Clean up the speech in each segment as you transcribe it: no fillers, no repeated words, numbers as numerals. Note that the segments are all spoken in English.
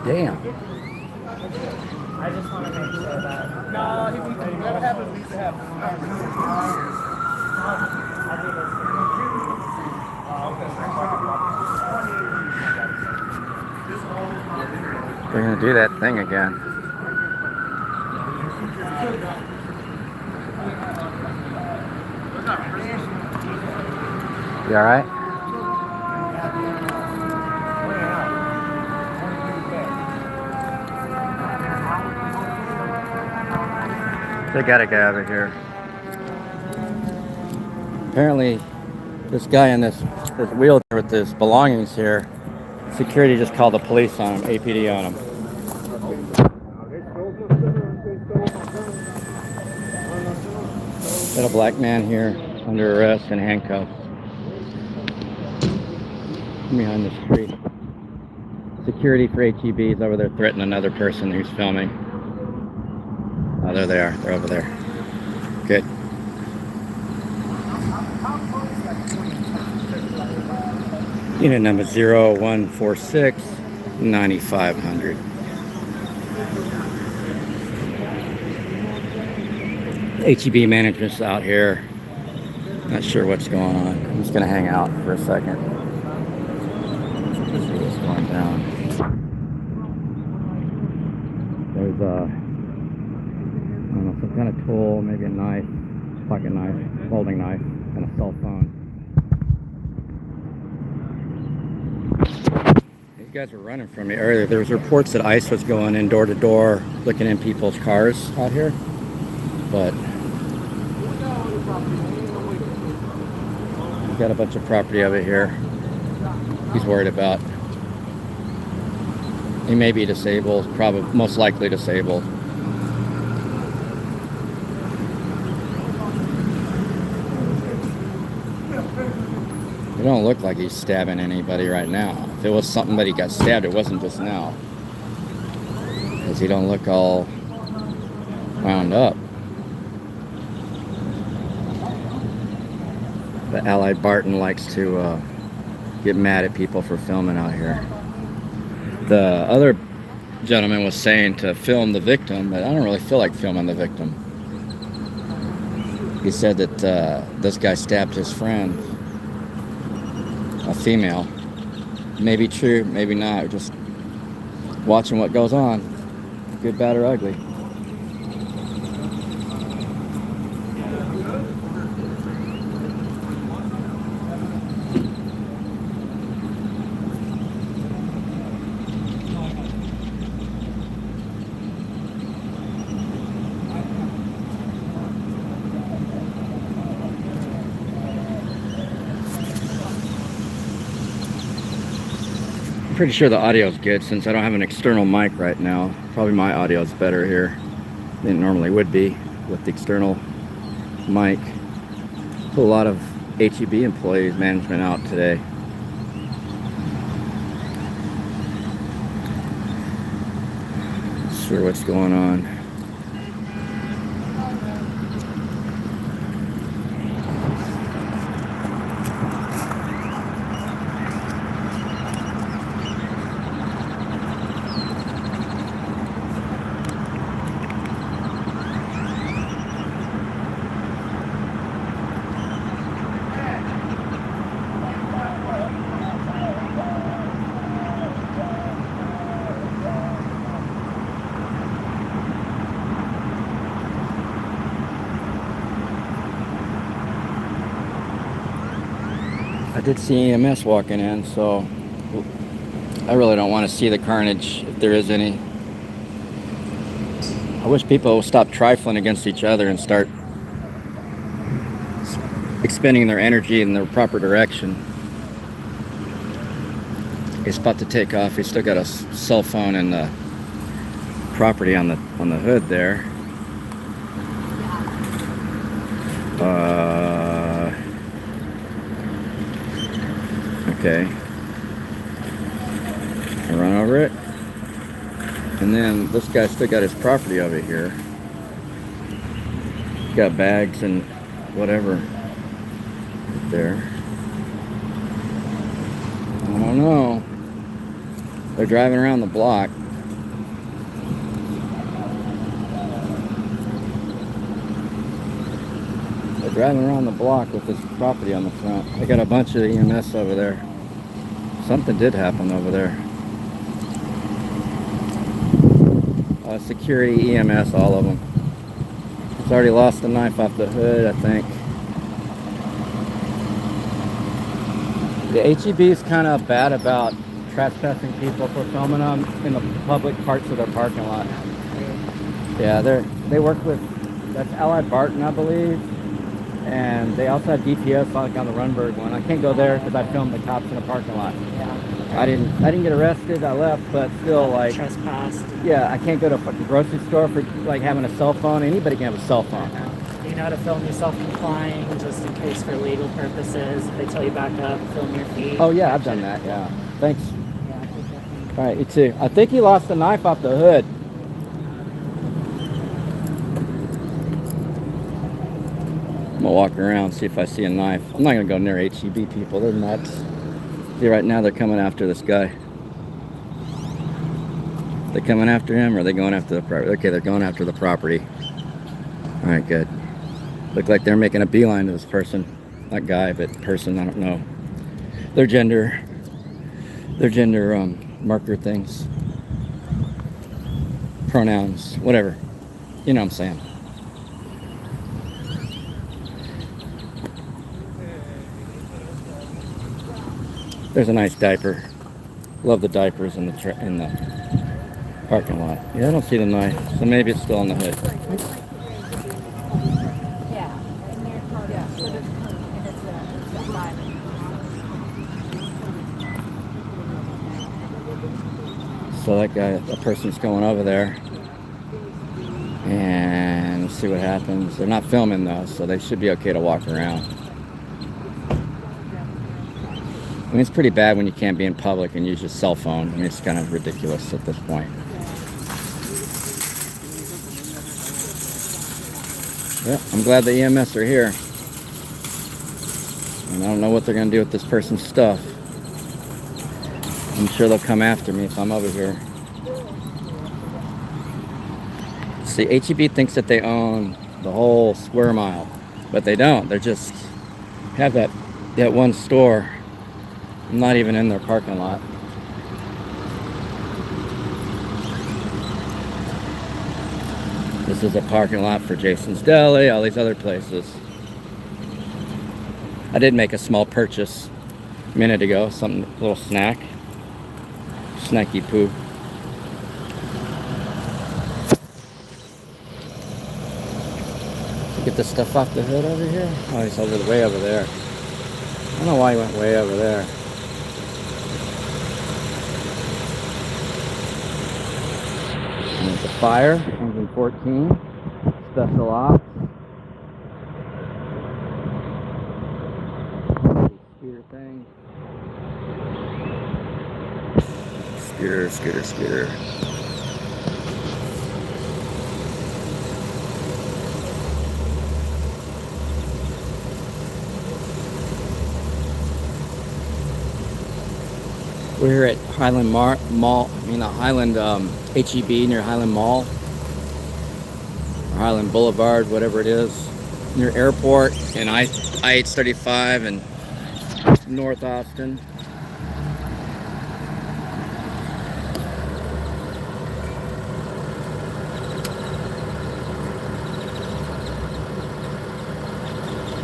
Damn. I just want to make sure that. No, whatever happens, needs to happen. I'll do this. They're gonna do that thing again. You alright? They gotta get out of here. Apparently, this guy in this wheelchair with his belongings here, security just called the police on him, APD on him. Got a black man here under arrest and handcuffed behind the street. Security for HEB is over there threatening another person who's filming. Oh, there they are. They're over there. Good. Unit number 0146 9500. HEB management's out here. Not sure what's going on. I'm just gonna hang out for a second. See what's going down. There's a, I don't know, some kind of tool, maybe a knife, pocket knife, folding knife, and a cell phone. These guys were running from me earlier. There was reports that ICE was going in door to door, looking in people's cars out here, but we've got a bunch of property over here. He's worried about. He may be disabled, probably most likely disabled. It don't look like he's stabbing anybody right now. If it was something that he got stabbed, it wasn't just now. Because he don't look all wound up. But Allied Barton likes to get mad at people for filming out here. The other gentleman was saying to film the victim, but I don't really feel like filming the victim. He said that this guy stabbed his friend, a female. Maybe true, maybe not. Just watching what goes on, good, bad, or ugly. I'm pretty sure the audio is good since I don't have an external mic right now. Probably my audio is better here than it normally would be with the external mic. A lot of HEB employees, management out today. Not sure what's going on. I did see EMS walking in, so I really don't want to see the carnage if there is any. I wish people would stop trifling against each other and start expending their energy in the proper direction. He's about to take off. He's still got a cell phone and the property on the hood there. Okay. I run over it. And then this guy's still got his property over here. He's got bags and whatever there. I don't know. They're driving around the block. driving around the block with this property on the front. They got a bunch of EMS over there. Something did happen over there. Security, EMS, all of them. It's already lost the knife off the hood, I think. The HEB is kind of bad about trespassing people for filming them in the public parts of their parking lot. Yeah, they work with, that's Allied Barton, I believe. And they also have DPS like on the Runberg one. I can't go there because I filmed the cops in a parking lot. Yeah. I didn't get arrested. I left, but still, like, Trespassed. yeah, I can't go to a fucking grocery store for like having a cell phone. Anybody can have a cell phone. You know how to film yourself complying just in case for legal purposes. If they tell you back up, film your feet. Oh yeah, I've done that. Yeah, thanks. Yeah, I think that All right, you too. I think he lost the knife off the hood. I'm gonna walk around, see if I see a knife. I'm not gonna go near HEB people. They're nuts. See, right now they're coming after this guy. They coming after him, or are they going after the property? Okay, they're going after the property. All right, good. Look like they're making a beeline to this person. Not guy, but person. I don't know. Their gender marker things, pronouns, whatever. You know what I'm saying. There's a nice diaper. Love the diapers in the parking lot. Yeah, I don't see the knife, so maybe it's still on the hood. Yeah, and your car, yeah, so it's a five. So that person's going over there, and let's see what happens. They're not filming though, so they should be okay to walk around. I mean, it's pretty bad when you can't be in public and use your cell phone. I mean, it's kind of ridiculous at this point. Yeah, I'm glad the EMS are here. And I don't know what they're going to do with this person's stuff. I'm sure they'll come after me if I'm over here. See, HEB thinks that they own the whole square mile, but they don't. They're just have that one store. I'm not even in their parking lot. This is a parking lot for Jason's Deli, all these other places. I did make a small purchase a minute ago, a little snack. Snacky poo. Get the stuff off the hood over here? Oh, he's way over there. I don't know why he went way over there. And there's a fire, engine 14, special ops. Scooter thing. Scooter. We're here at Highland Highland HEB near Highland Mall, or Highland Boulevard, whatever it is, near Airport and I-835 and North Austin.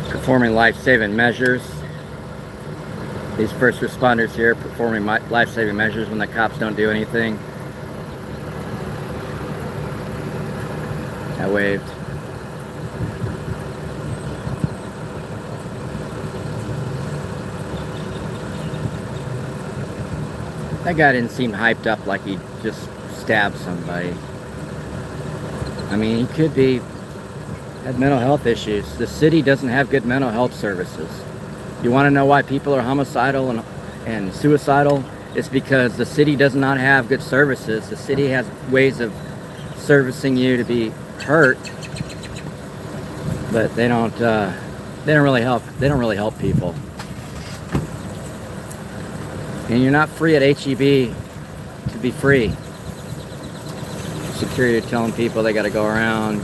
Performing life-saving measures. These first responders here performing life-saving measures when the cops don't do anything. I waved. That guy didn't seem hyped up like he just stabbed somebody. I mean, he could had mental health issues. The city doesn't have good mental health services. You want to know why people are homicidal and suicidal? It's because the city does not have good services. The city has ways of servicing you to be hurt, but they don't really help. They don't really help people. And you're not free at HEB to be free. Security are telling people they got to go around.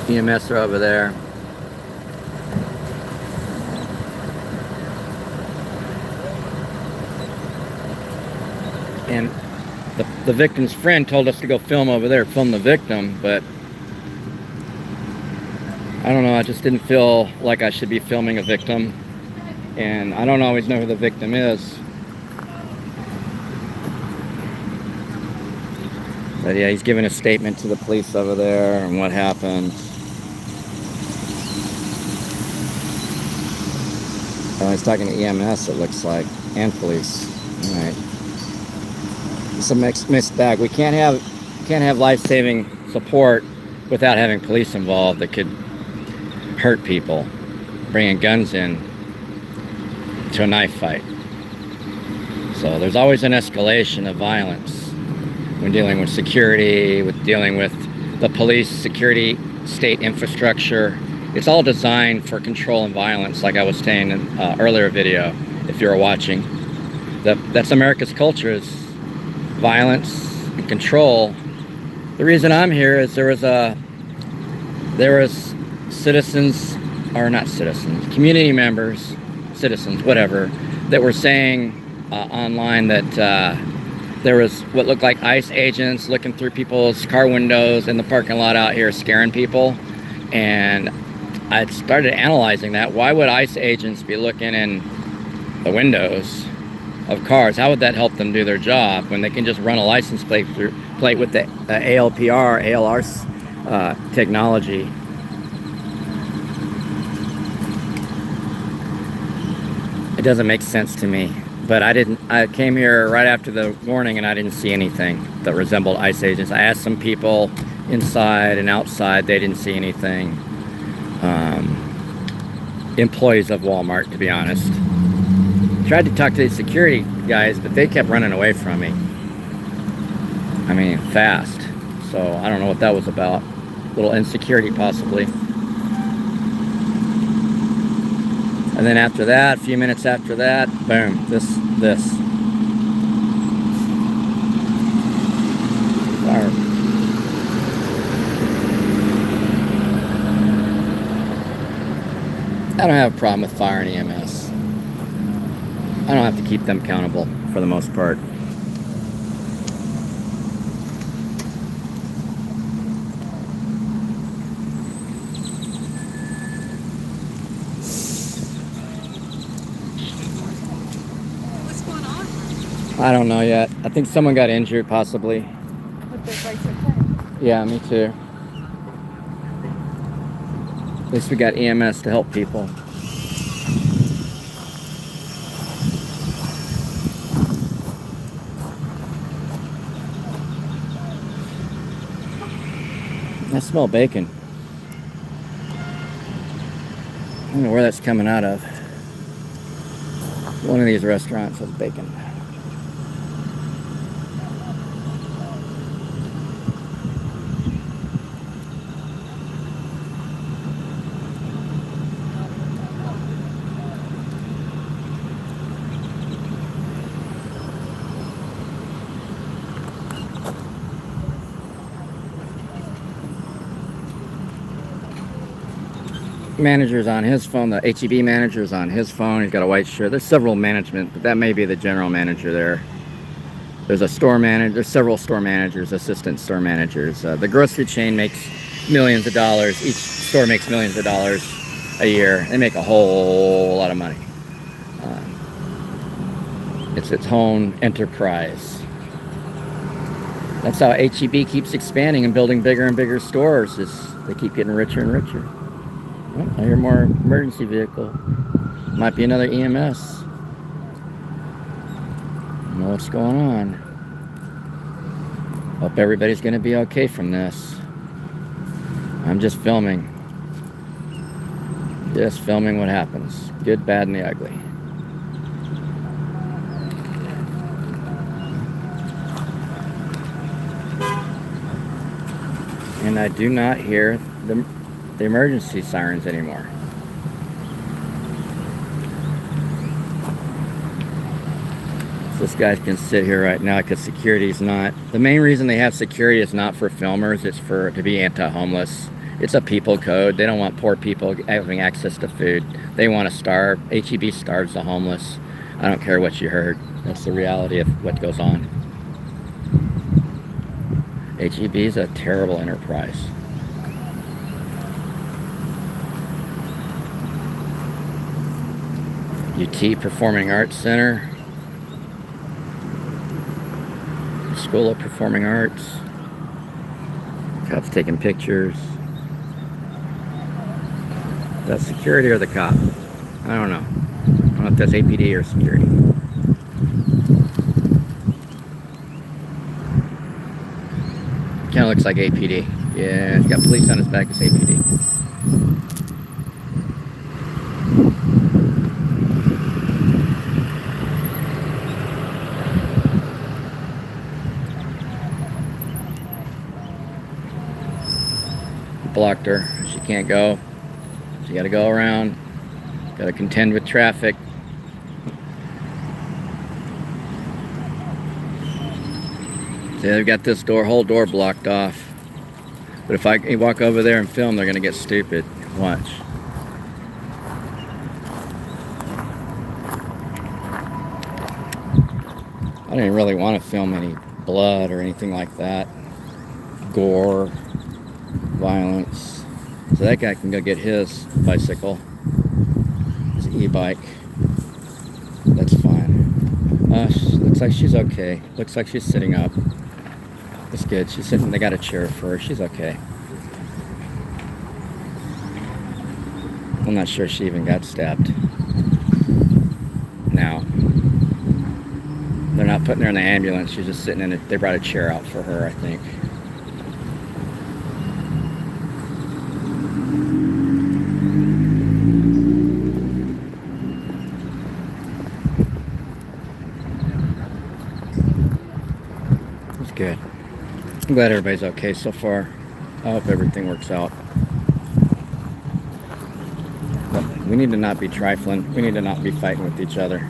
EMS are over there. And the victim's friend told us to go film over there, film the victim, but I don't know, I just didn't feel like I should be filming a victim, and I don't always know who the victim is. But yeah, he's giving a statement to the police over there and what happened. Oh, he's talking to EMS, it looks like, and police. All right. It's a mixed bag. We can't have life-saving support without having police involved that could hurt people, bringing guns in to a knife fight. So there's always an escalation of violence when dealing with security, with dealing with the police, security, state infrastructure. It's all designed for control and violence, like I was saying in an earlier video, if you were watching. That's America's culture, is violence and control. The reason I'm here is there was citizens, or not citizens, community members, citizens, whatever, that were saying online that there was what looked like ICE agents looking through people's car windows in the parking lot out here scaring people. And I started analyzing that. Why would ICE agents be looking in the windows of cars? How would that help them do their job when they can just run a license plate with the ALR technology? It doesn't make sense to me. But I came here right after the warning and I didn't see anything that resembled ICE agents. I asked some people inside and outside, they didn't see anything. Employees of Walmart, to be honest. Tried to talk to the security guys, but they kept running away from me. I mean, fast. So I don't know what that was about. A little insecurity, possibly. And then after that, a few minutes after that, boom, this. Fire. I don't have a problem with fire and EMS. I don't have to keep them accountable for the most part. What's going on? I don't know yet. I think someone got injured, possibly. But the brakes okay. Yeah, me too. At least we got EMS to help people. I smell bacon. I don't know where that's coming out of. One of these restaurants has bacon. Manager's on his phone. The HEB manager's on his phone. He's got a white shirt. There's several management, but that may be the general manager there. There's a store manager. There's several store managers, assistant store managers. The grocery chain makes millions of dollars. Each store makes millions of dollars a year. They make a whole lot of money. It's its own enterprise. That's how HEB keeps expanding and building bigger and bigger stores. They keep getting richer and richer. Oh, I hear more emergency vehicle. Might be another EMS. I don't know what's going on. Hope everybody's going to be okay from this. I'm just filming. Just filming what happens. Good, bad, and the ugly. And I do not hear the emergency sirens anymore. So this guy can sit here right now because security's not. The main reason they have security is not for filmers, it's to be anti-homeless It's a people code. They don't want poor people having access to food. They want to starve. HEB starves the homeless. I don't care what you heard. That's the reality of what goes on. HEB is a terrible enterprise. UT Performing Arts Center. School of Performing Arts. Cops taking pictures. That's security or the cop? I don't know. I don't know if that's APD or security. Kind of looks like APD. Yeah, he's got police on his back. It's APD. Blocked her. She can't go. She got to go around. Got to contend with traffic. See, they've got this whole door blocked off. But if I walk over there and film, they're going to get stupid. Watch. I didn't really want to film any blood or anything like that. Gore. Violence. So that guy can go get his bicycle. His e-bike. That's fine. Looks like she's okay. Looks like she's sitting up. That's good. She's sitting. They got a chair for her. She's okay. I'm not sure she even got stabbed. Now. They're not putting her in the ambulance. She's just sitting in it. They brought a chair out for her, I think. Good. I'm glad everybody's okay so far. I hope everything works out. But we need to not be trifling. We need to not be fighting with each other.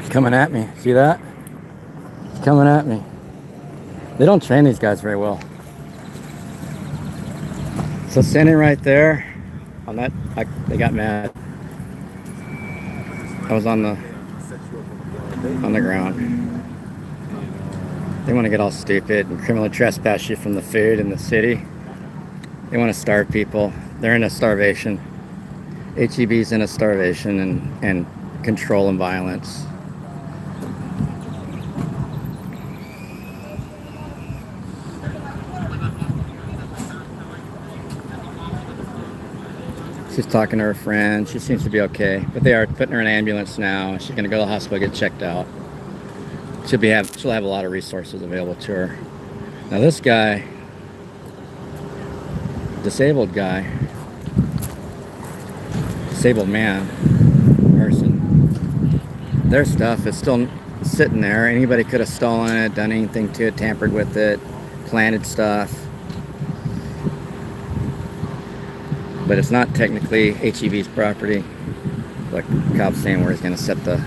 Coming at me. See that? It's coming at me. They don't train these guys very well. So standing right there on that, they got mad. I was on the ground. They want to get all stupid and criminally trespass you from the food in the city. They want to starve people. They're in a starvation. HEB's in a starvation and control and violence. She's talking to her friend. She seems to be okay, but they are putting her in an ambulance now. She's going to go to the hospital, get checked out. She'll have a lot of resources available to her. Now this guy, disabled person, their stuff is still sitting there. Anybody could have stolen it, done anything to it, tampered with it, planted stuff. But it's not technically HEB's property. Like the cop's saying where he's going to set the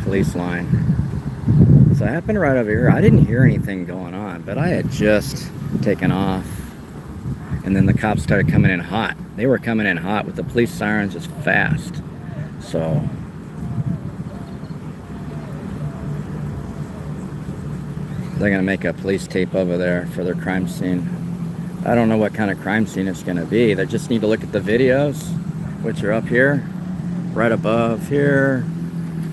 police line. So it happened right over here. I didn't hear anything going on, but I had just taken off. And then the cops started coming in hot. They were coming in hot with the police sirens just fast. So they're going to make a police tape over there for their crime scene. I don't know what kind of crime scene it's going to be. They just need to look at the videos, which are up here, right above here,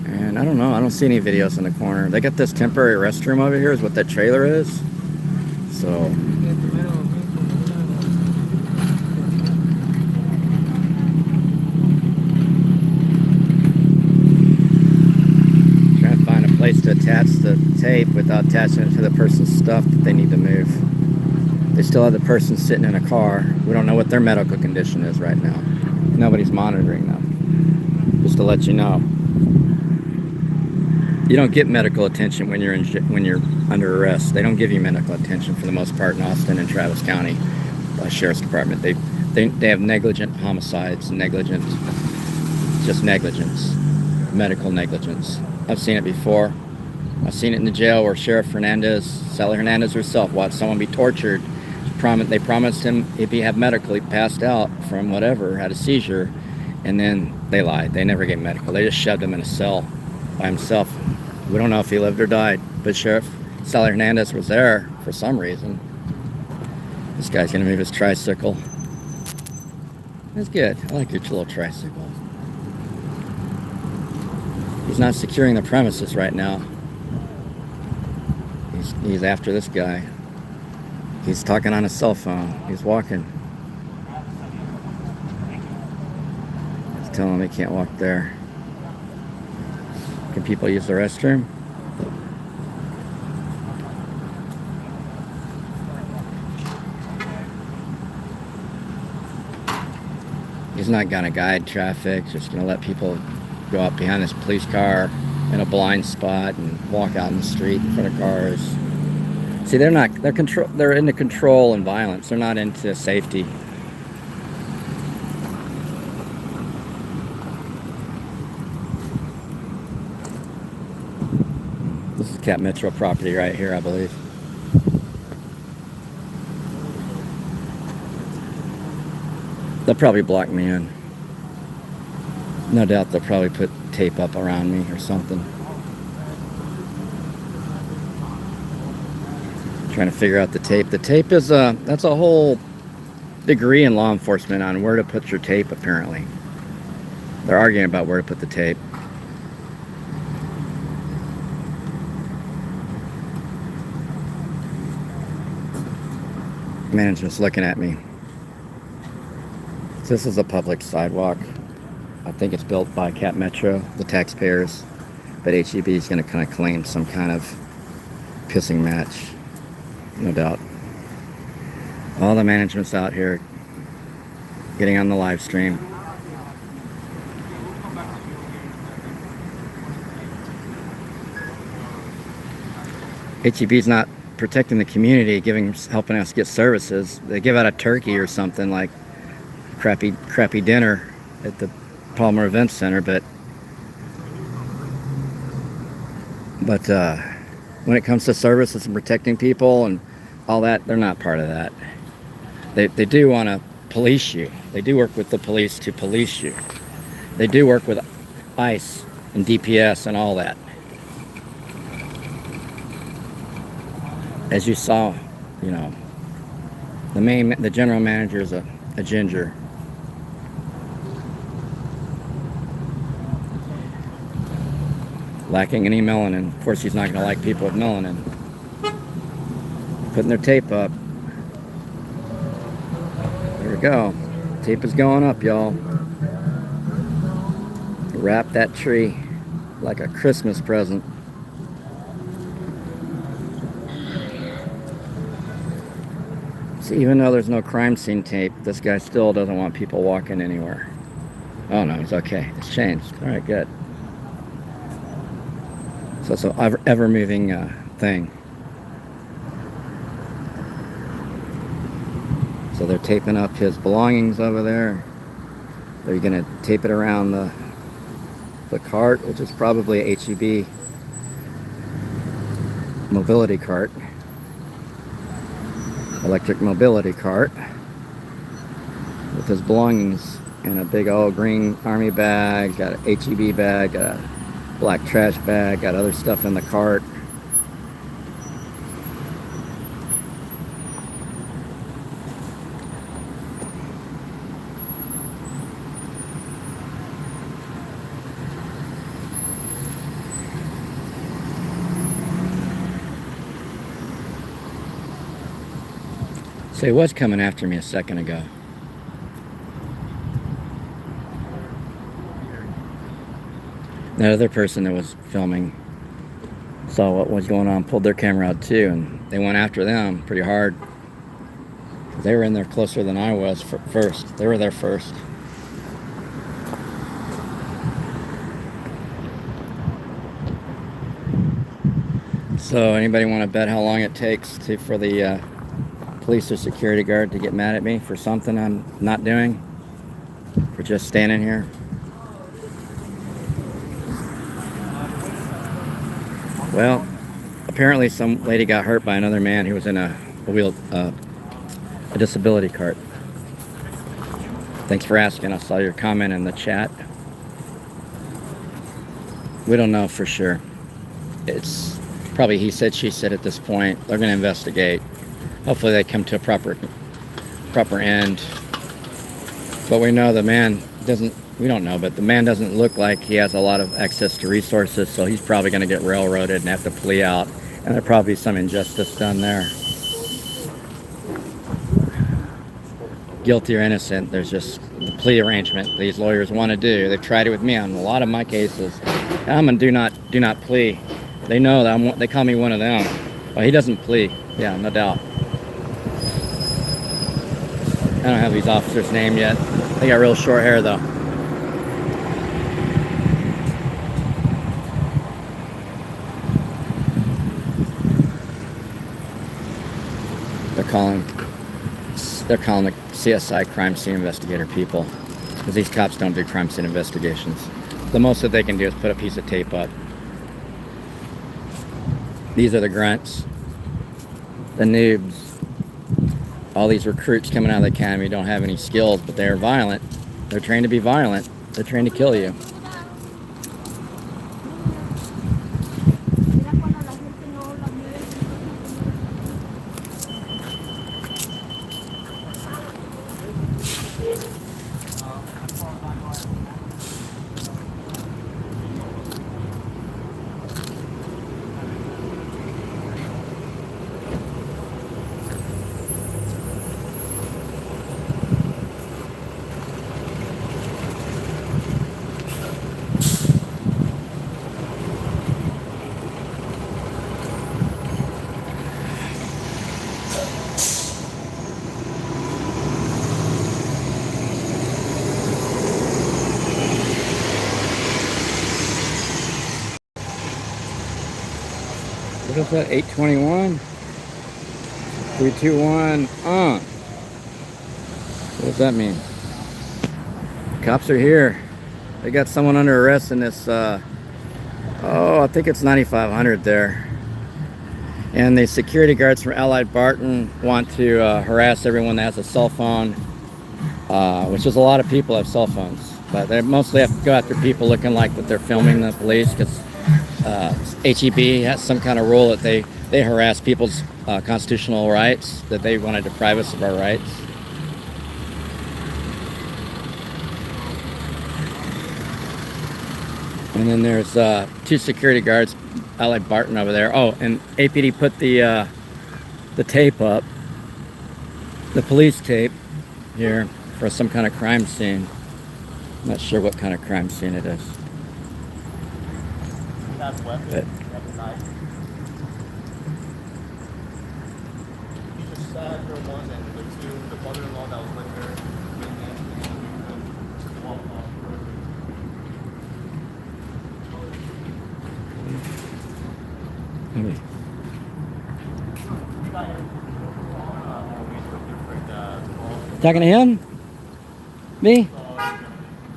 And I don't know, I don't see any videos in the corner. They got this temporary restroom over here is what that trailer is. So trying to find a place to attach the tape without attaching it to the person's stuff that they need to move. They still have the person sitting in a car. We don't know what their medical condition is right now. Nobody's monitoring them. Just to let you know. You don't get medical attention when you're under arrest. They don't give you medical attention for the most part in Austin and Travis County Sheriff's Department. They have negligent homicides, just negligence, medical negligence. I've seen it before. I've seen it in the jail where Sheriff Sally Hernandez herself watched someone be tortured. They promised him if he had medical, he passed out from whatever, had a seizure, and then they lied. They never gave medical. They just shoved him in a cell by himself. We don't know if he lived or died, but Sheriff Sally Hernandez was there for some reason. This guy's gonna move his tricycle. That's good. I like your little tricycle. He's not securing the premises right now. He's after this guy. He's talking on his cell phone. He's walking. He's telling him he can't walk there. Can people use the restroom? He's not gonna guide traffic, just gonna let people go up behind this police car in a blind spot and walk out in the street in front of cars. See, they're into control and violence. They're not into safety. This is Cap Metro property right here, I believe. They'll probably block me in. No doubt they'll probably put tape up around me or something. Trying to figure out the tape. The tape is that's a whole degree in law enforcement on where to put your tape, apparently. They're arguing about where to put the tape. Management's looking at me. This is a public sidewalk. I think it's built by Cap Metro, the taxpayers, but HEB is going to kind of claim some kind of pissing match, no doubt. All the management's out here getting on the live stream. HEB's not protecting the community, helping us get services. They give out a turkey or something, like crappy dinner at the Palmer Event Center, but when it comes to services and protecting people and all that, they're not part of that. They do want to police you. They do work with the police to police you. They do work with ICE and DPS and all that. As you saw, you know, the general manager is a ginger. Lacking any melanin. Of course, he's not going to like people with melanin. Putting their tape up. There we go. Tape is going up, y'all. Wrap that tree like a Christmas present. See, even though there's no crime scene tape, this guy still doesn't want people walking anywhere. Oh no, he's okay. It's changed. All right, good. So it's an ever-moving thing. So they're taping up his belongings over there. They're going to tape it around the cart, which is probably a HEB mobility cart. Electric mobility cart. With his belongings in a big old green army bag, got an HEB bag, got a black trash bag, got other stuff in the cart. So he was coming after me a second ago. That other person that was filming saw what was going on, pulled their camera out too, and they went after them pretty hard. They were in there closer than I was first. They were there first. So anybody want to bet how long it takes for the police or security guard to get mad at me for something I'm not doing? For just standing here? Well, apparently some lady got hurt by another man who was in a disability cart. Thanks for asking. I saw your comment in the chat. We don't know for sure. It's probably he said, she said at this point. They're going to investigate. Hopefully they come to a proper end. But we know the man doesn't, we don't know, but the man doesn't look like he has a lot of access to resources, so he's probably going to get railroaded and have to plea out. And there'll probably be some injustice done there. Guilty or innocent, there's just the plea arrangement these lawyers want to do. They've tried it with me on a lot of my cases. I'm a do not plea. They know that they call me one of them. Well, he doesn't plea. Yeah, no doubt. I don't have these officers' name yet. They got real short hair though. They're calling the CSI crime scene investigator people, because these cops don't do crime scene investigations. The most that they can do is put a piece of tape up. These are the grunts, the noobs. All these recruits coming out of the academy don't have any skills, but they're violent. They're trained to be violent. They're trained to kill you. What is that? 821? 321 on. What does that mean? Cops are here. They got someone under arrest in this, I think it's 9500 there. And the security guards from Allied Barton want to harass everyone that has a cell phone, which is a lot of people have cell phones. But they mostly have to go after people looking like that they're filming the police, because HEB has some kind of rule that they harass people's constitutional rights, that they want to deprive us of our rights. And then there's two security guards, Allied Barton over there. Oh, and APD put the tape up, the police tape here for some kind of crime scene. I'm not sure what kind of crime scene it is. That's weapon. But That's a knife. He just sat her one and the two, the mother-in-law that was with her, and then walked off. maybe. Talking to him? Me?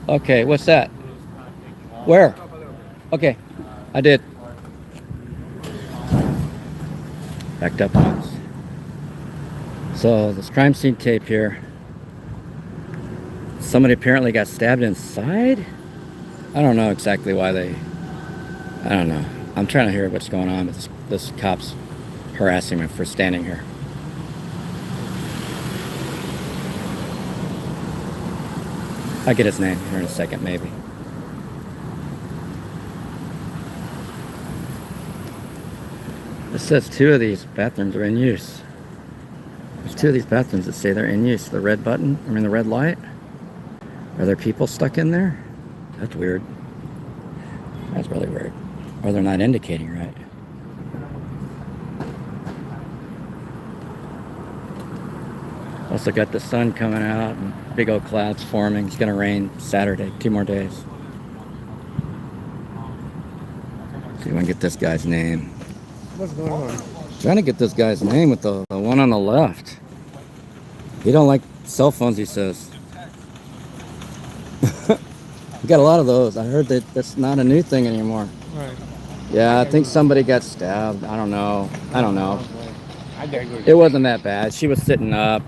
Okay, what's that? Where? Okay, I did. Backed up once. So this crime scene tape here. Somebody apparently got stabbed inside? I don't know exactly why I don't know. I'm trying to hear what's going on, but this cop's harassing me for standing here. I'll get his name here in a second, maybe. It says 2 of these bathrooms are in use. There's two of these bathrooms that say they're in use. The red button, I mean the red light. Are there people stuck in there? That's weird. That's really weird. Or they're not indicating right. Also got the sun coming out and big old clouds forming. It's gonna rain Saturday, 2 more days. See if I can get this guy's name. What's going on? Trying to get this guy's name with the one on the left. He don't like cell phones, he says. We got a lot of those. I heard that that's not a new thing anymore. Right. Yeah, I think somebody got stabbed. I don't know. I gotta go. It wasn't that bad. She was sitting up,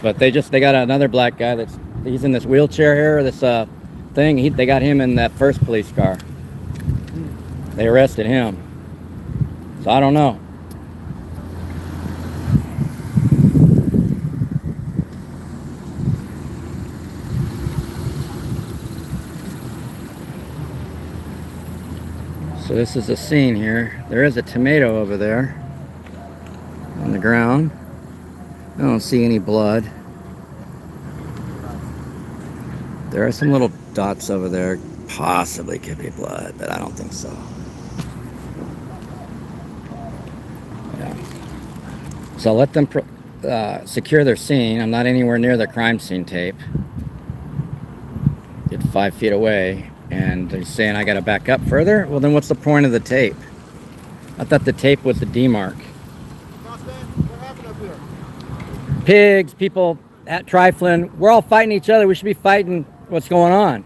but they got another black guy he's in this wheelchair here, this thing. They got him in that first police car. They arrested him. So I don't know. So this is the scene here. There is a tomato over there on the ground. I don't see any blood. There are some little dots over there. Possibly could be blood, but I don't think so. Yeah. So I'll let them secure their scene. I'm not anywhere near the crime scene tape. Get 5 feet away. And they're saying I got to back up further? Well, then what's the point of the tape? I thought the tape was the demarc. What happened up here? Pigs, people at trifling. We're all fighting each other. We should be fighting what's going on.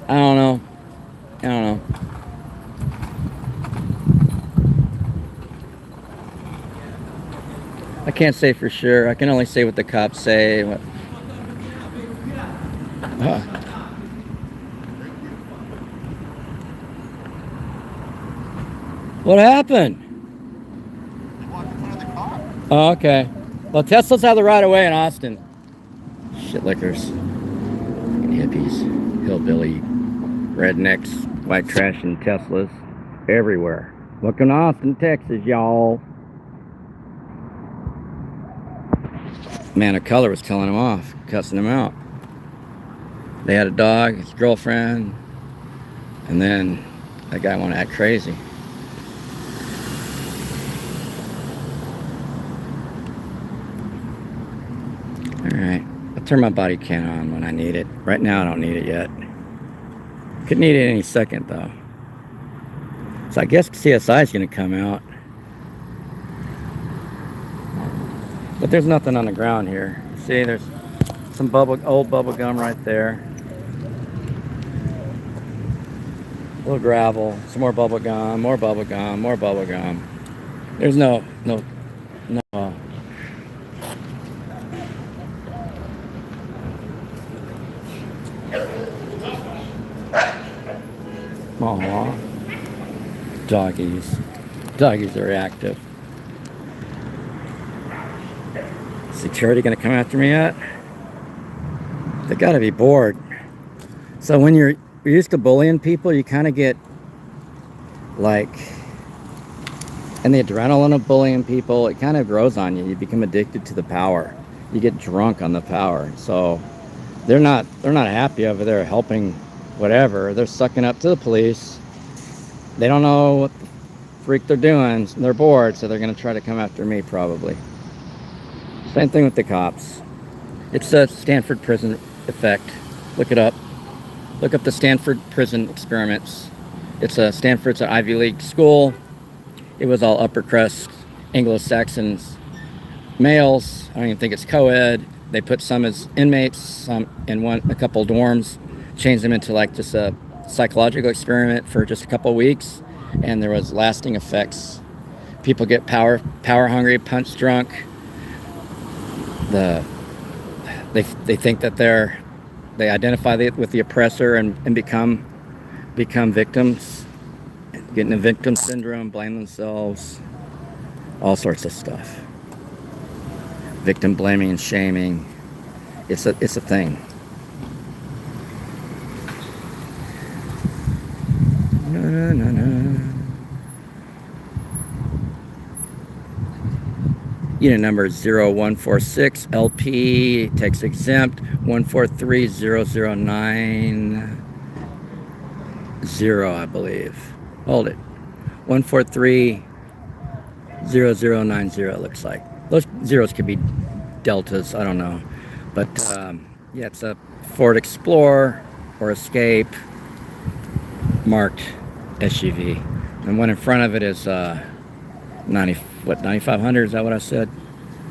I don't know. I can't say for sure. I can only say what the cops say. What happened? Walked in front of the car. Oh, okay. Well, Teslas have the right of way in Austin. Shitlickers. Hippies. Hillbilly. Rednecks. White trash and Teslas. Everywhere. Welcome to Austin, Texas, y'all. Man of color was telling him off. Cussing him out. They had a dog, his girlfriend. And then that guy wanted to act crazy. Alright, I'll turn my body cam on when I need it. Right now I don't need it yet. Could need it any second though. So I guess CSI is going to come out. But there's nothing on the ground here. See, there's some old bubble gum right there. A little gravel, some more bubble gum, more bubble gum, more bubble gum. There's no. Aww. Doggies. Doggies are active. Security gonna come after me yet? They gotta be bored. So when you're used to bullying people, you kind of get like, and the adrenaline of bullying people, it kind of grows on you. You become addicted to the power. You get drunk on the power. So they're not happy over there helping whatever. They're sucking up to the police. They don't know what the freak they're doing. They're bored, so they're gonna try to come after me probably. Same thing with the cops. It's a Stanford prison effect. Look it up. Look up the Stanford prison experiments. It's Stanford's an Ivy League school. It was all upper crust Anglo-Saxons, males. I don't even think it's co-ed. They put some as inmates, some in a couple dorms, changed them into like just a psychological experiment for just a couple weeks, and there was lasting effects. People get power hungry, punch drunk. They think that they identify with the oppressor and become victims, get into victim syndrome, blame themselves, all sorts of stuff. Victim blaming and shaming. It's a thing. Unit number 0146 LP, text exempt 143009, I believe. Hold it. 1430090, it looks like. Those zeros could be deltas, I don't know. But yeah, it's a Ford Explorer or Escape marked SUV. And one in front of it is 9500, is that what I said?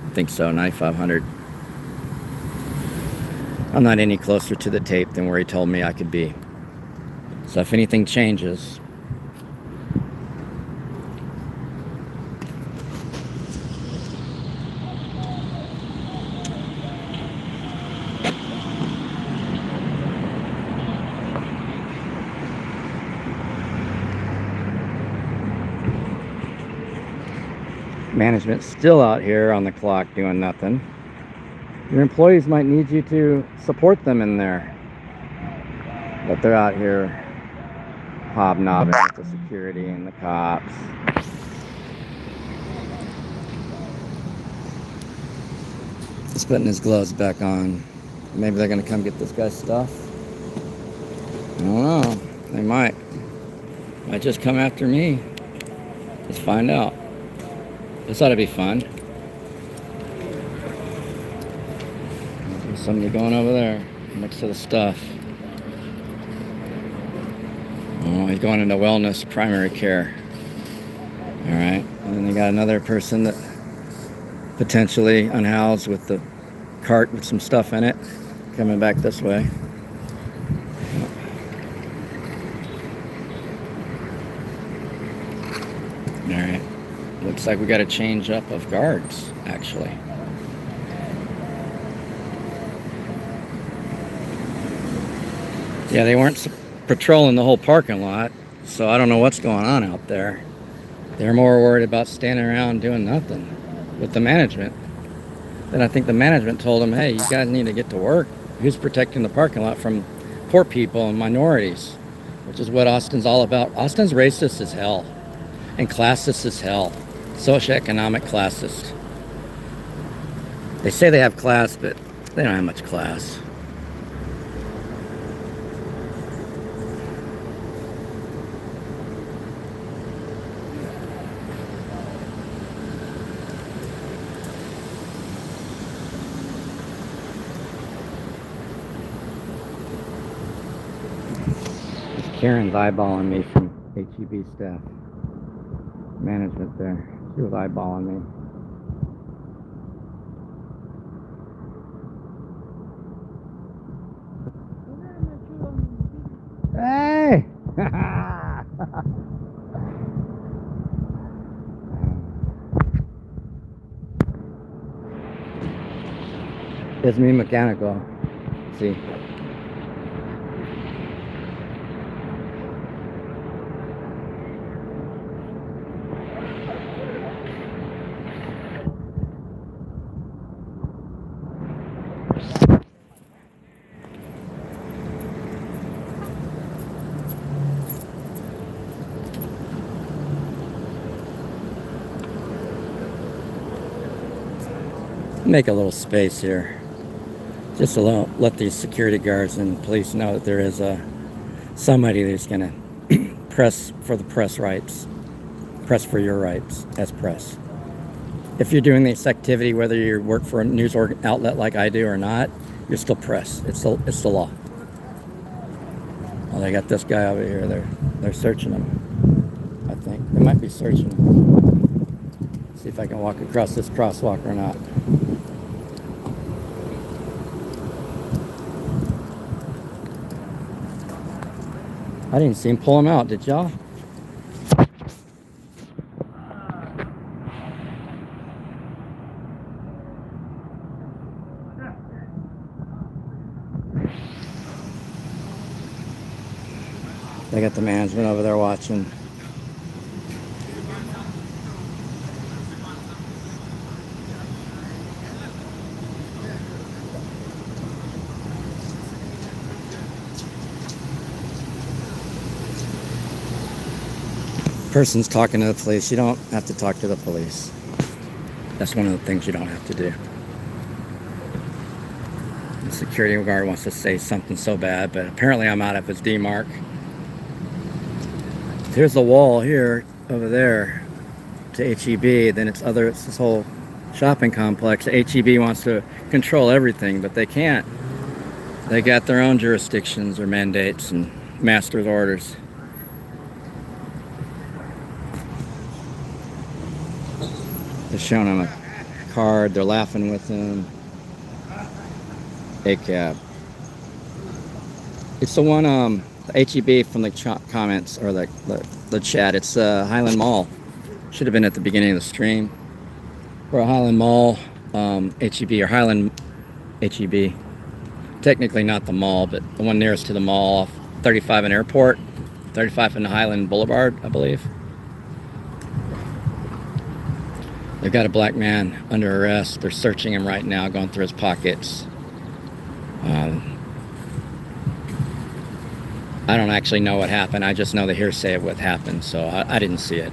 I think so, 9500. I'm not any closer to the tape than where he told me I could be. So if anything changes, management's still out here on the clock doing nothing. Your employees might need you to support them in there, but they're out here hobnobbing with the security and the cops. He's putting his gloves back on. Maybe they're gonna come get this guy's stuff. I don't know. They might just come after me. Let's find out. This ought to be fun. There's somebody going over there next to the stuff. Oh, he's going into wellness primary care. Alright. And then they got another person that potentially unhoused with the cart with some stuff in it. Coming back this way. Alright. Looks like we got a change up of guards, actually. Yeah, they weren't patrolling the whole parking lot, so I don't know what's going on out there. They're more worried about standing around doing nothing with the management. Then I think the management told them, hey, you guys need to get to work. Who's protecting the parking lot from poor people and minorities? Which is what Austin's all about. Austin's racist as hell and classist as hell. Socioeconomic classist. They say they have class, but they don't have much class. Karen's eyeballing me from HEB staff. Management there. She was eyeballing me. Hey! It's me mechanical. See? Make a little space here, just to let these security guards and police know that there is somebody that's going to press for the press rights, press for your rights as press. If you're doing this activity, whether you work for a news outlet like I do or not, you're still press. It's the law. Well, they got this guy over here. They're searching him. I think they might be searching him. See if I can walk across this crosswalk or not. I didn't see him pull him out, did y'all? They got the management over there watching. Person's talking to the police. You don't have to talk to the police. That's one of the things you don't have to do. The security guard wants to say something so bad, but apparently I'm out of his D-mark. Here's the wall here, over there, to HEB. Then it's this whole shopping complex. HEB wants to control everything, but they can't. They got their own jurisdictions or mandates and master's orders. They're showing him a card. They're laughing with him. ACAB. It's the one, HEB from the comments or the chat. It's Highland Mall. Should have been at the beginning of the stream. Or a Highland Mall, HEB or Highland HEB. Technically not the mall, but the one nearest to the mall off 35 and Airport. 35 and Highland Boulevard, I believe. They've got a black man under arrest. They're searching him right now, going through his pockets. I don't actually know what happened. I just know the hearsay of what happened, so I didn't see it.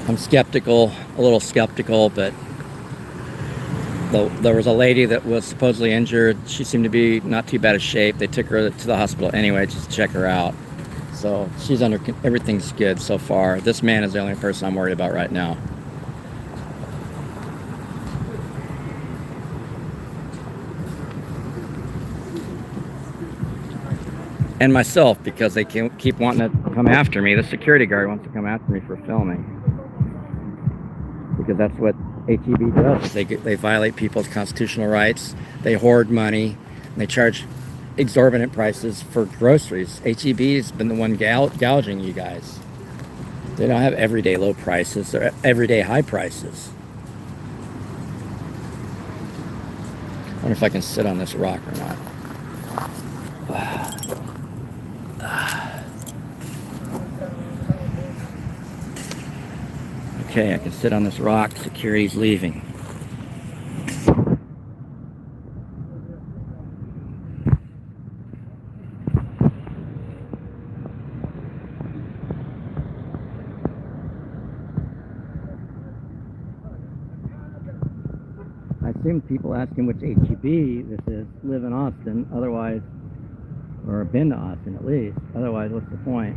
I'm skeptical, a little skeptical, but there was a lady that was supposedly injured. She seemed to be not too bad of shape. They took her to the hospital anyway just to check her out. So she's everything's good so far. This man is the only person I'm worried about right now. And myself, because they keep wanting to come after me. The security guard wants to come after me for filming. Because that's what HEB does. They violate people's constitutional rights. They hoard money. And they charge exorbitant prices for groceries. HEB's been the one gouging you guys. They don't have everyday low prices. They're everyday high prices. I wonder if I can sit on this rock or not. Okay, I can sit on this rock. Security's leaving. I assume people asking which HEB this is live in Austin, otherwise, or been to Austin at least. Otherwise, what's the point?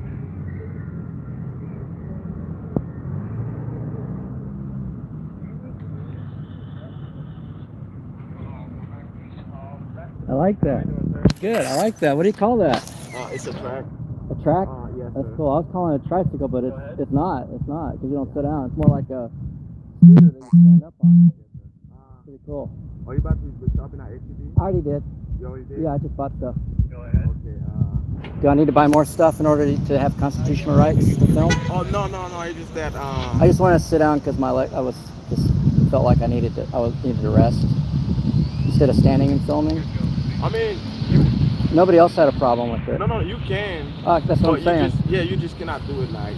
I like that. Good, I like that. What do you call that? It's a track. A track? Yes, That's sir. cool. I was calling it a tricycle, but it's not. It's not, because you don't sit down. It's more like a scooter that you stand up on. Pretty cool. Are you about to be shopping at HEB? I already did. You already did? Yeah, I just bought stuff. Go ahead. Okay. Do I need to buy more stuff in order to have constitutional rights to film? Oh, no. It's just that, I just want to sit down because my leg, I felt like I needed to rest instead of standing and filming. I mean, Nobody else had a problem with it. no, you can. That's what I'm saying. You just cannot do it like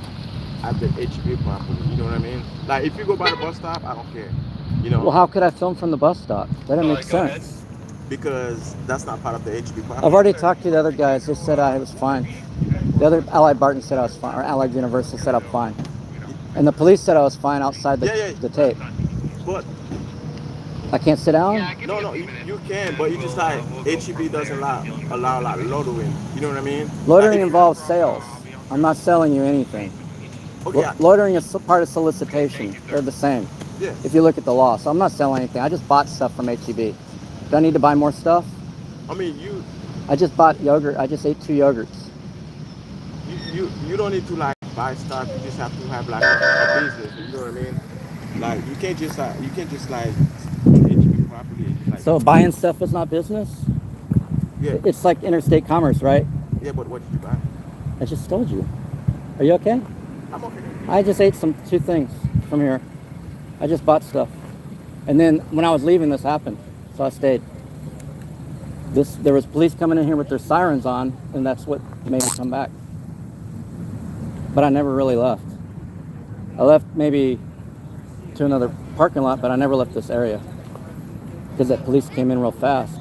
at the HEB property. You know what I mean? Like if you go by the bus stop, I don't care. You know? Well, how could I film from the bus stop? That didn't make sense. Ahead. Because that's not part of the HEB property. I've already talked to the other guys. They said I was fine. The other Allied Barton said I was fine, or Allied Universal said I'm fine. And the police said I was fine outside the tape. But I can't sit down? no, you can, but you just like HEB doesn't allow like loitering. You know what I mean? Loitering like, involves sales. I'm not selling you anything. Okay. Loitering is part of solicitation. They're the same. Yeah. If you look at the law. So I'm not selling anything. I just bought stuff from HEB. Do I need to buy more stuff? I mean, I just bought yogurt. I just ate 2 yogurts. You don't need to like buy stuff. You just have to have like a business. You know what I mean? Like you can't just like HEB property. And just, like, So buying stuff is not business? Yeah. It's like interstate commerce, right? Yeah, but what did you buy? I just told you. Are you okay? I'm okay. I just ate 2 things from here. I just bought stuff. And then when I was leaving, this happened. So I stayed. There was police coming in here with their sirens on, and that's what made me come back. But I never really left. I left maybe to another parking lot, but I never left this area. Because that police came in real fast.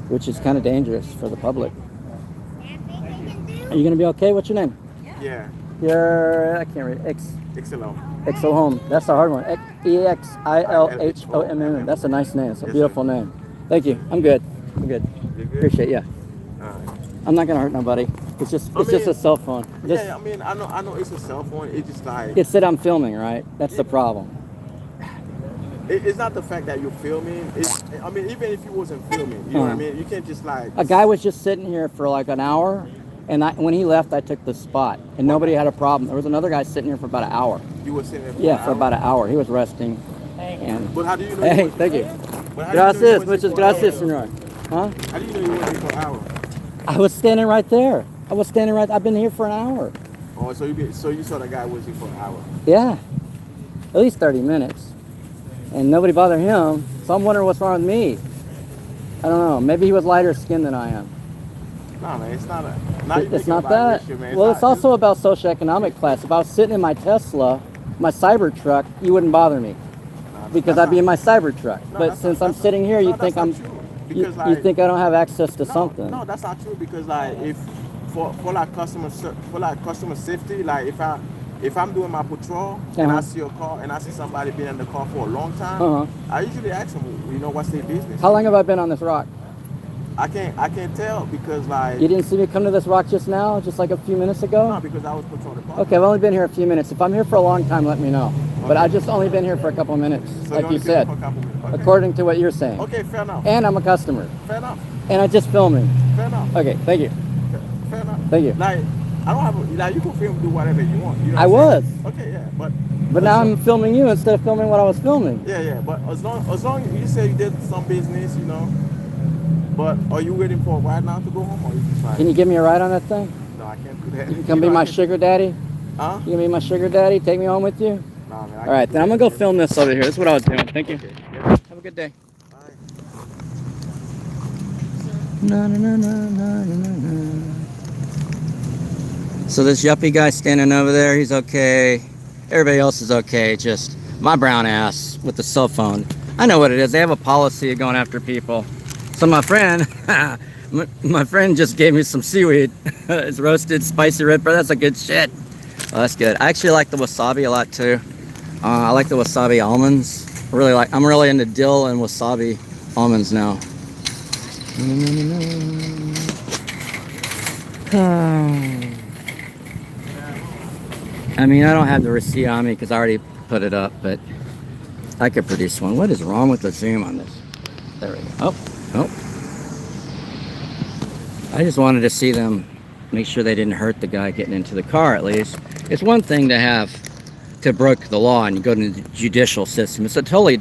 Which is kind of dangerous for the public. Are you going to be okay? What's your name? Yeah. I can't read. XLO. Exilhomm. That's a hard one. Exilhomm. That's a nice name. It's a beautiful name. Thank you. I'm good. I'm good. You good? Appreciate it. Yeah. All right. I'm not gonna hurt nobody. It's just just a cell phone. Just, Yeah, I mean, I know it's a cell phone. It's just like it said I'm filming, right? That's the problem. it's not the fact that you're filming. I mean, even if you wasn't filming, you know what I mean. You can't just like. A guy was just sitting here for like an hour, and when he left, I took the spot, and nobody had a problem. There was another guy sitting here for about an hour. You were sitting there. For about an hour. He was resting. And But how do you know? hey, thank you. Gracias, muchas gracias, señor. Huh? How do you know you were there for an hour? I was standing right there. I've been here for an hour. Oh, so you saw the guy was here for an hour? Yeah, at least 30 minutes, and nobody bothered him. So I'm wondering what's wrong with me. I don't know. Maybe he was lighter skinned than I am. No, man, it's not It's not that. Well, it's also about socioeconomic class. If I was sitting in my Tesla, my Cybertruck, you wouldn't bother me because I'd be in my Cybertruck. But since I'm sitting here, you think you think I don't have access to something. No, that's not true because like if for like customer safety, like if I'm doing my patrol and I see a car and I see somebody being in the car for a long time, I usually ask them, what's their business? How long have I been on this rock? I can't tell because like you didn't see me come to this rock just now, just like a few minutes ago? No, because I was patrolling the car. Okay, I've only been here a few minutes. If I'm here for a long time, let me know. Okay. But I've just only been here for a couple of minutes, so like you said, okay. According to what you're saying. Okay, fair enough. And I'm a customer. Fair enough. And I just filming. Fair enough. Okay, thank you. Fair enough. Thank you. Like I don't have you can film, do whatever you want. You know I was. Okay, yeah, but now I'm filming you instead of filming what I was filming. Yeah, but as long as you say you did some business, But are you waiting for a ride now to go home, or you just like? Can you give me a ride on that thing? No, I can't do that. You can come be my sugar daddy? Huh? You can be my sugar daddy? Take me home with you? Nah, man. All right, then I'm gonna go film this over here. That's what I was doing. Thank you. Okay. Have a good day. Bye. Na, na, na, na, na, na, na. So this yuppie guy standing over there, he's okay. Everybody else is okay. Just my brown ass with the cell phone. I know what it is. They have a policy of going after people. So my friend, my friend just gave me some seaweed. It's roasted, spicy red pepper. That's a good shit. Oh, that's good. I actually like the wasabi a lot too. I like the wasabi almonds. I'm really into dill and wasabi almonds now. I mean, I don't have the receipt on me because I already put it up, but I could produce one. What is wrong with the zoom on this? There we go. Oh. I just wanted to see them, make sure they didn't hurt the guy getting into the car at least. It's one thing to break the law and you go to the judicial system. It's a totally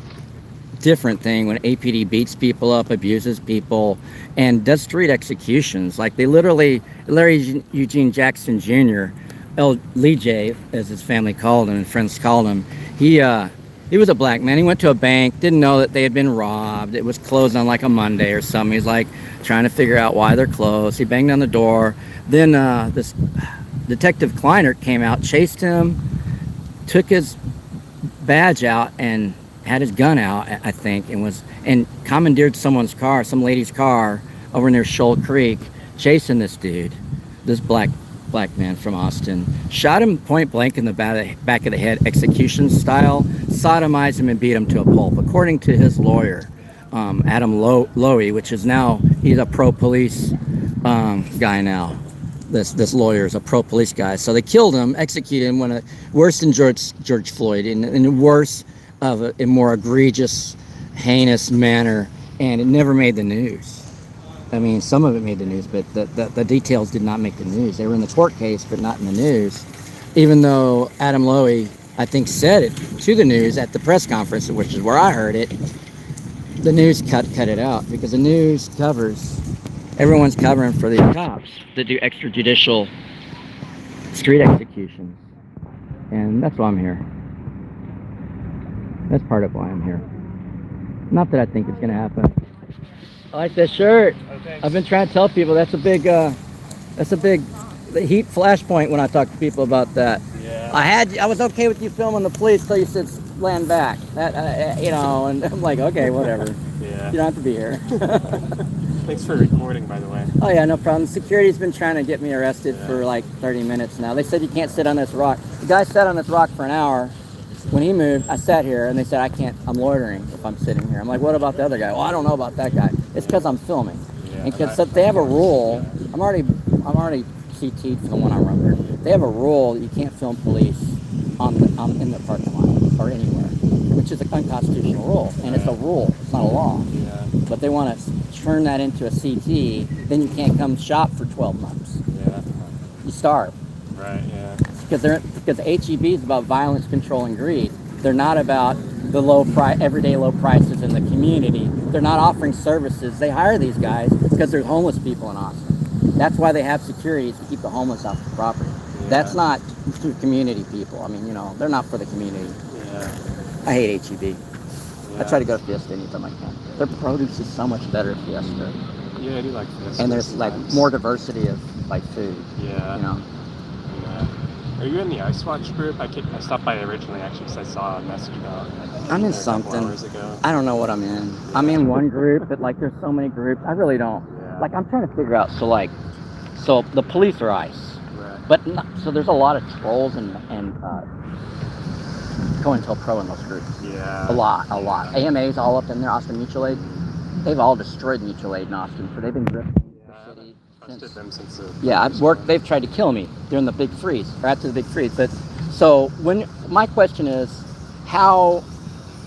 different thing when APD beats people up, abuses people, and does street executions. Like they literally, Larry Eugene Jackson Jr., Lee J, as his family called him and friends called him, he was a black man. He went to a bank, didn't know that they had been robbed. It was closed on like a Monday or something. He's like trying to figure out why they're closed. He banged on the door. Then this Detective Kleinert came out, chased him, took his badge out and had his gun out, I think, and commandeered someone's car, some lady's car over near Shoal Creek, chasing this dude, this black man from Austin, shot him point blank in the back of the head, execution style, sodomized him and beat him to a pulp. According to his lawyer, Adam Lowy, which is now, he's a pro-police guy now. This lawyer is a pro-police guy. So they killed him, executed him, worse than George Floyd, in worse of a more egregious, heinous manner, and it never made the news. I mean, some of it made the news, but the details did not make the news. They were in the court case, but not in the news. Even though Adam Lowy, I think, said it to the news at the press conference, which is where I heard it, the news cut it out because the news covers, everyone's covering for the cops that do extrajudicial street executions. And that's why I'm here. That's part of why I'm here. Not that I think it's going to happen. I like this shirt. Oh, I've been trying to tell people that's a big heat flashpoint when I talk to people about that. Yeah. I was okay with you filming the police till you said land back. That and I'm like, okay, whatever. Yeah. You don't have to be here. Thanks for recording, by the way. Oh yeah, no problem. Security's been trying to get me arrested for like 30 minutes now. They said you can't sit on this rock. The guy sat on this rock for an hour. when he moved, I sat here and they said I'm loitering if I'm sitting here. I'm like, what about the other guy? Well, I don't know about that guy. It's because I'm filming. Yeah, And because they have a rule, I'm already CT'd for the one I run there. They have a rule that you can't film police in the parking lot or anywhere, which is an unconstitutional rule, and it's a rule, it's not a law. Yeah. But they want to turn that into a CT, then you can't come shop for 12 months. Yeah. You starve. Right. Yeah. Because HEB is about violence, control, and greed. They're not about the everyday low prices in the community. They're not offering services. They hire these guys because there's homeless people in Austin. That's why they have securities to keep the homeless off the property. Yeah. That's not to community people. I mean, they're not for the community. Yeah. I hate HEB. Yeah. I try to go to Fiesta anytime I can. Their produce is so much better at Fiesta. Yeah, I do like Fiesta. And there's like more diversity of like food. Yeah. Yeah. Are you in the ICEWATCH group? I stopped by originally actually because I saw a message about. I'm in a couple something. hours ago. I don't know what I'm in. I'm in one group, but like there's so many groups. I really don't. Yeah. Like I'm trying to figure out. So the police are ICE, Right. but so there's a lot of trolls and COINTELPRO in those groups. Yeah. A lot. AMA's all up in there. Austin Mutual Aid. They've all destroyed mutual aid in Austin, so they've been drifting the city. Trusted them since Yeah, I've worked. They've tried to kill me during the big freeze, or after the big freeze. But so my question is, how?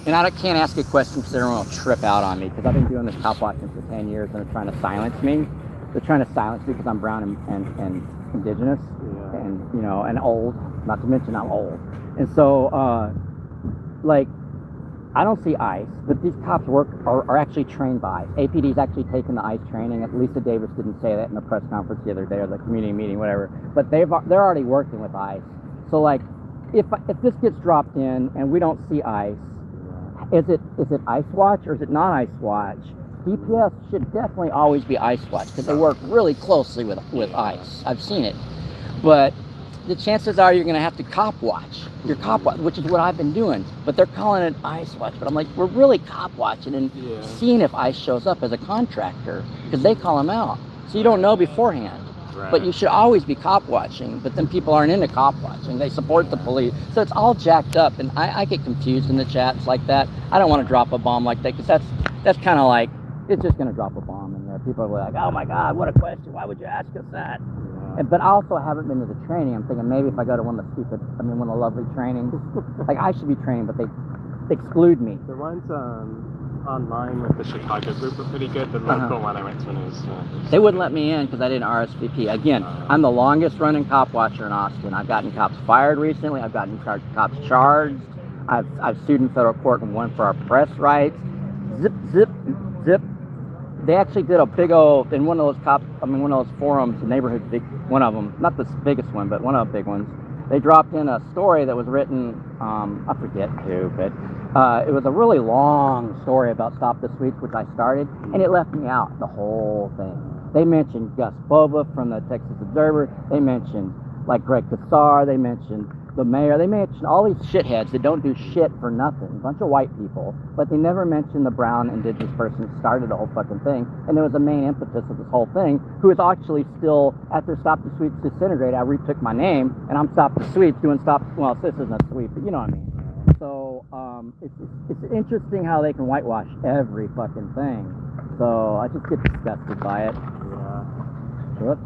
And I can't ask a question because everyone will trip out on me because I've been doing this cop watching for 10 years and they're trying to silence me. They're trying to silence me because I'm brown and indigenous and and old. Not to mention I'm old. And so I don't see ICE, but these cops are actually trained by ICE. APD's actually taken the ICE training. Lisa Davis didn't say that in the press conference the other day or the community meeting, whatever. But they're already working with ICE. So if this gets dropped in and we don't see ICE, is it ICEWATCH or is it not ICEWATCH? DPS should definitely always be ICEWATCH because they work really closely with ICE. I've seen it, but the chances are you're going to have to cop watch. You're cop watch, which is what I've been doing. But they're calling it ICEWATCH. But I'm like, we're really cop watching and seeing if ICE shows up as a contractor because they call them out. So you don't know beforehand. Right. But you should always be cop watching. But then people aren't into cop watching. They support the police. So it's all jacked up. And I get confused in the chats like that. I don't want to drop a bomb like that because that's kind of like, it's just going to drop a bomb in there. People are like, oh my God, what a question. Why would you ask us that? But I also haven't been to the training. I'm thinking maybe if I go to one of the lovely trainings, like I should be trained, but they exclude me. The ones online with the Chicago group were pretty good. The local one I went to was... They wouldn't let me in because I didn't RSVP. Again, I'm the longest running cop watcher in Austin. I've gotten cops fired recently. I've gotten cops charged. I've sued in federal court and won for our press rights. Zip. They actually did a big old, in one of those forums, the neighborhood, one of them, not the biggest one, but one of the big ones, they dropped in a story that was written, I forget who, but it was a really long story about Stop the Sweeps, which I started, and it left me out, the whole thing. They mentioned Gus Bova from the Texas Observer, they mentioned like Greg Kassar, they mentioned the mayor, they mentioned all these shitheads that don't do shit for nothing, a bunch of white people, but they never mentioned the brown indigenous person who started the whole fucking thing, and there was a main impetus of this whole thing, who is actually still, after Stop the Sweeps disintegrated, I retook my name, and I'm Stop the Sweeps doing well, this isn't a sweep, but you know what I mean. So, it's interesting how they can whitewash every fucking thing, so I just get disgusted by it. Yeah. Whoops.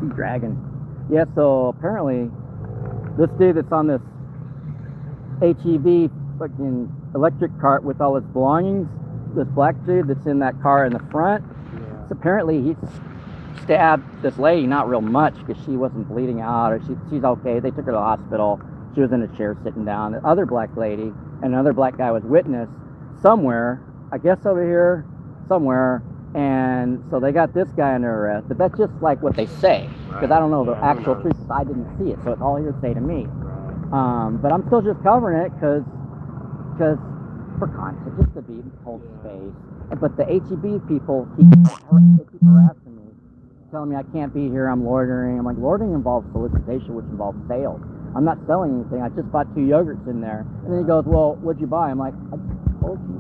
He's dragging. Yeah, so apparently, this dude that's on this HEB fucking electric cart with all his belongings, this black dude that's in that car in the front, so apparently he stabbed this lady, not real much because she wasn't bleeding out or she's okay. They took her to the hospital. She was in a chair sitting down. The other black lady and another black guy was witness somewhere, I guess over here, somewhere. And so they got this guy under arrest, but that's just like what they say, because I don't know the actual truth. I didn't see it, so it's all hearsay to me. But I'm still just covering it because for content, just to be hold space. But the HEB people keep harassing me, telling me I can't be here. I'm loitering. I'm like, loitering involves solicitation, which involves sales. I'm not selling anything. I just bought 2 yogurts in there. And then he goes, well, what'd you buy? I'm like, I just told you.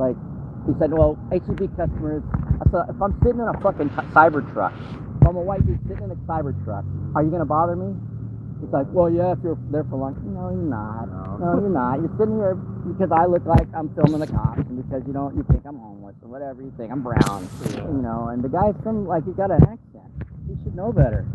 Like. He said, well, HEB customers, I said, if I'm sitting in a fucking cyber truck, if I'm a white dude sitting in a cyber truck, are you going to bother me? It's like, well, yeah, if you're there for lunch. No, you're not. No, you're not. You're sitting here because I look like I'm filming the cops, and because you think I'm homeless, or whatever you think, I'm brown, and the guy's from, like, he's got an accent. He should know better.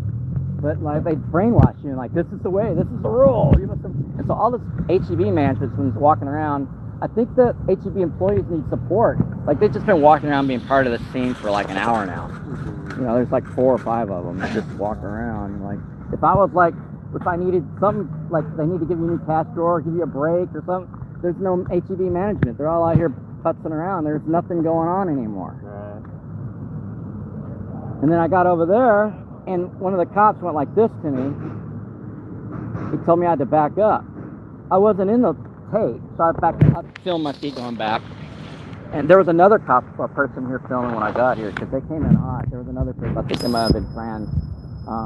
But, like, they brainwash you, and, like, this is the way, this is the rule. And so all this HEB management's been walking around. I think that HEB employees need support. Like, they've just been walking around being part of the scene for, like, an hour now. There's, like, 4 or 5 of them just walking around. Like, if I needed something, like, they need to give you a new cash drawer, give you a break or something, there's no HEB management. They're all out here putzing around. There's nothing going on anymore. Right. And then I got over there, and one of the cops went like this to me. He told me I had to back up. I wasn't in the tape, so I filmed my feet going back. And there was another person here filming when I got here, because they came in hot. There was another person, I think they might have been trans,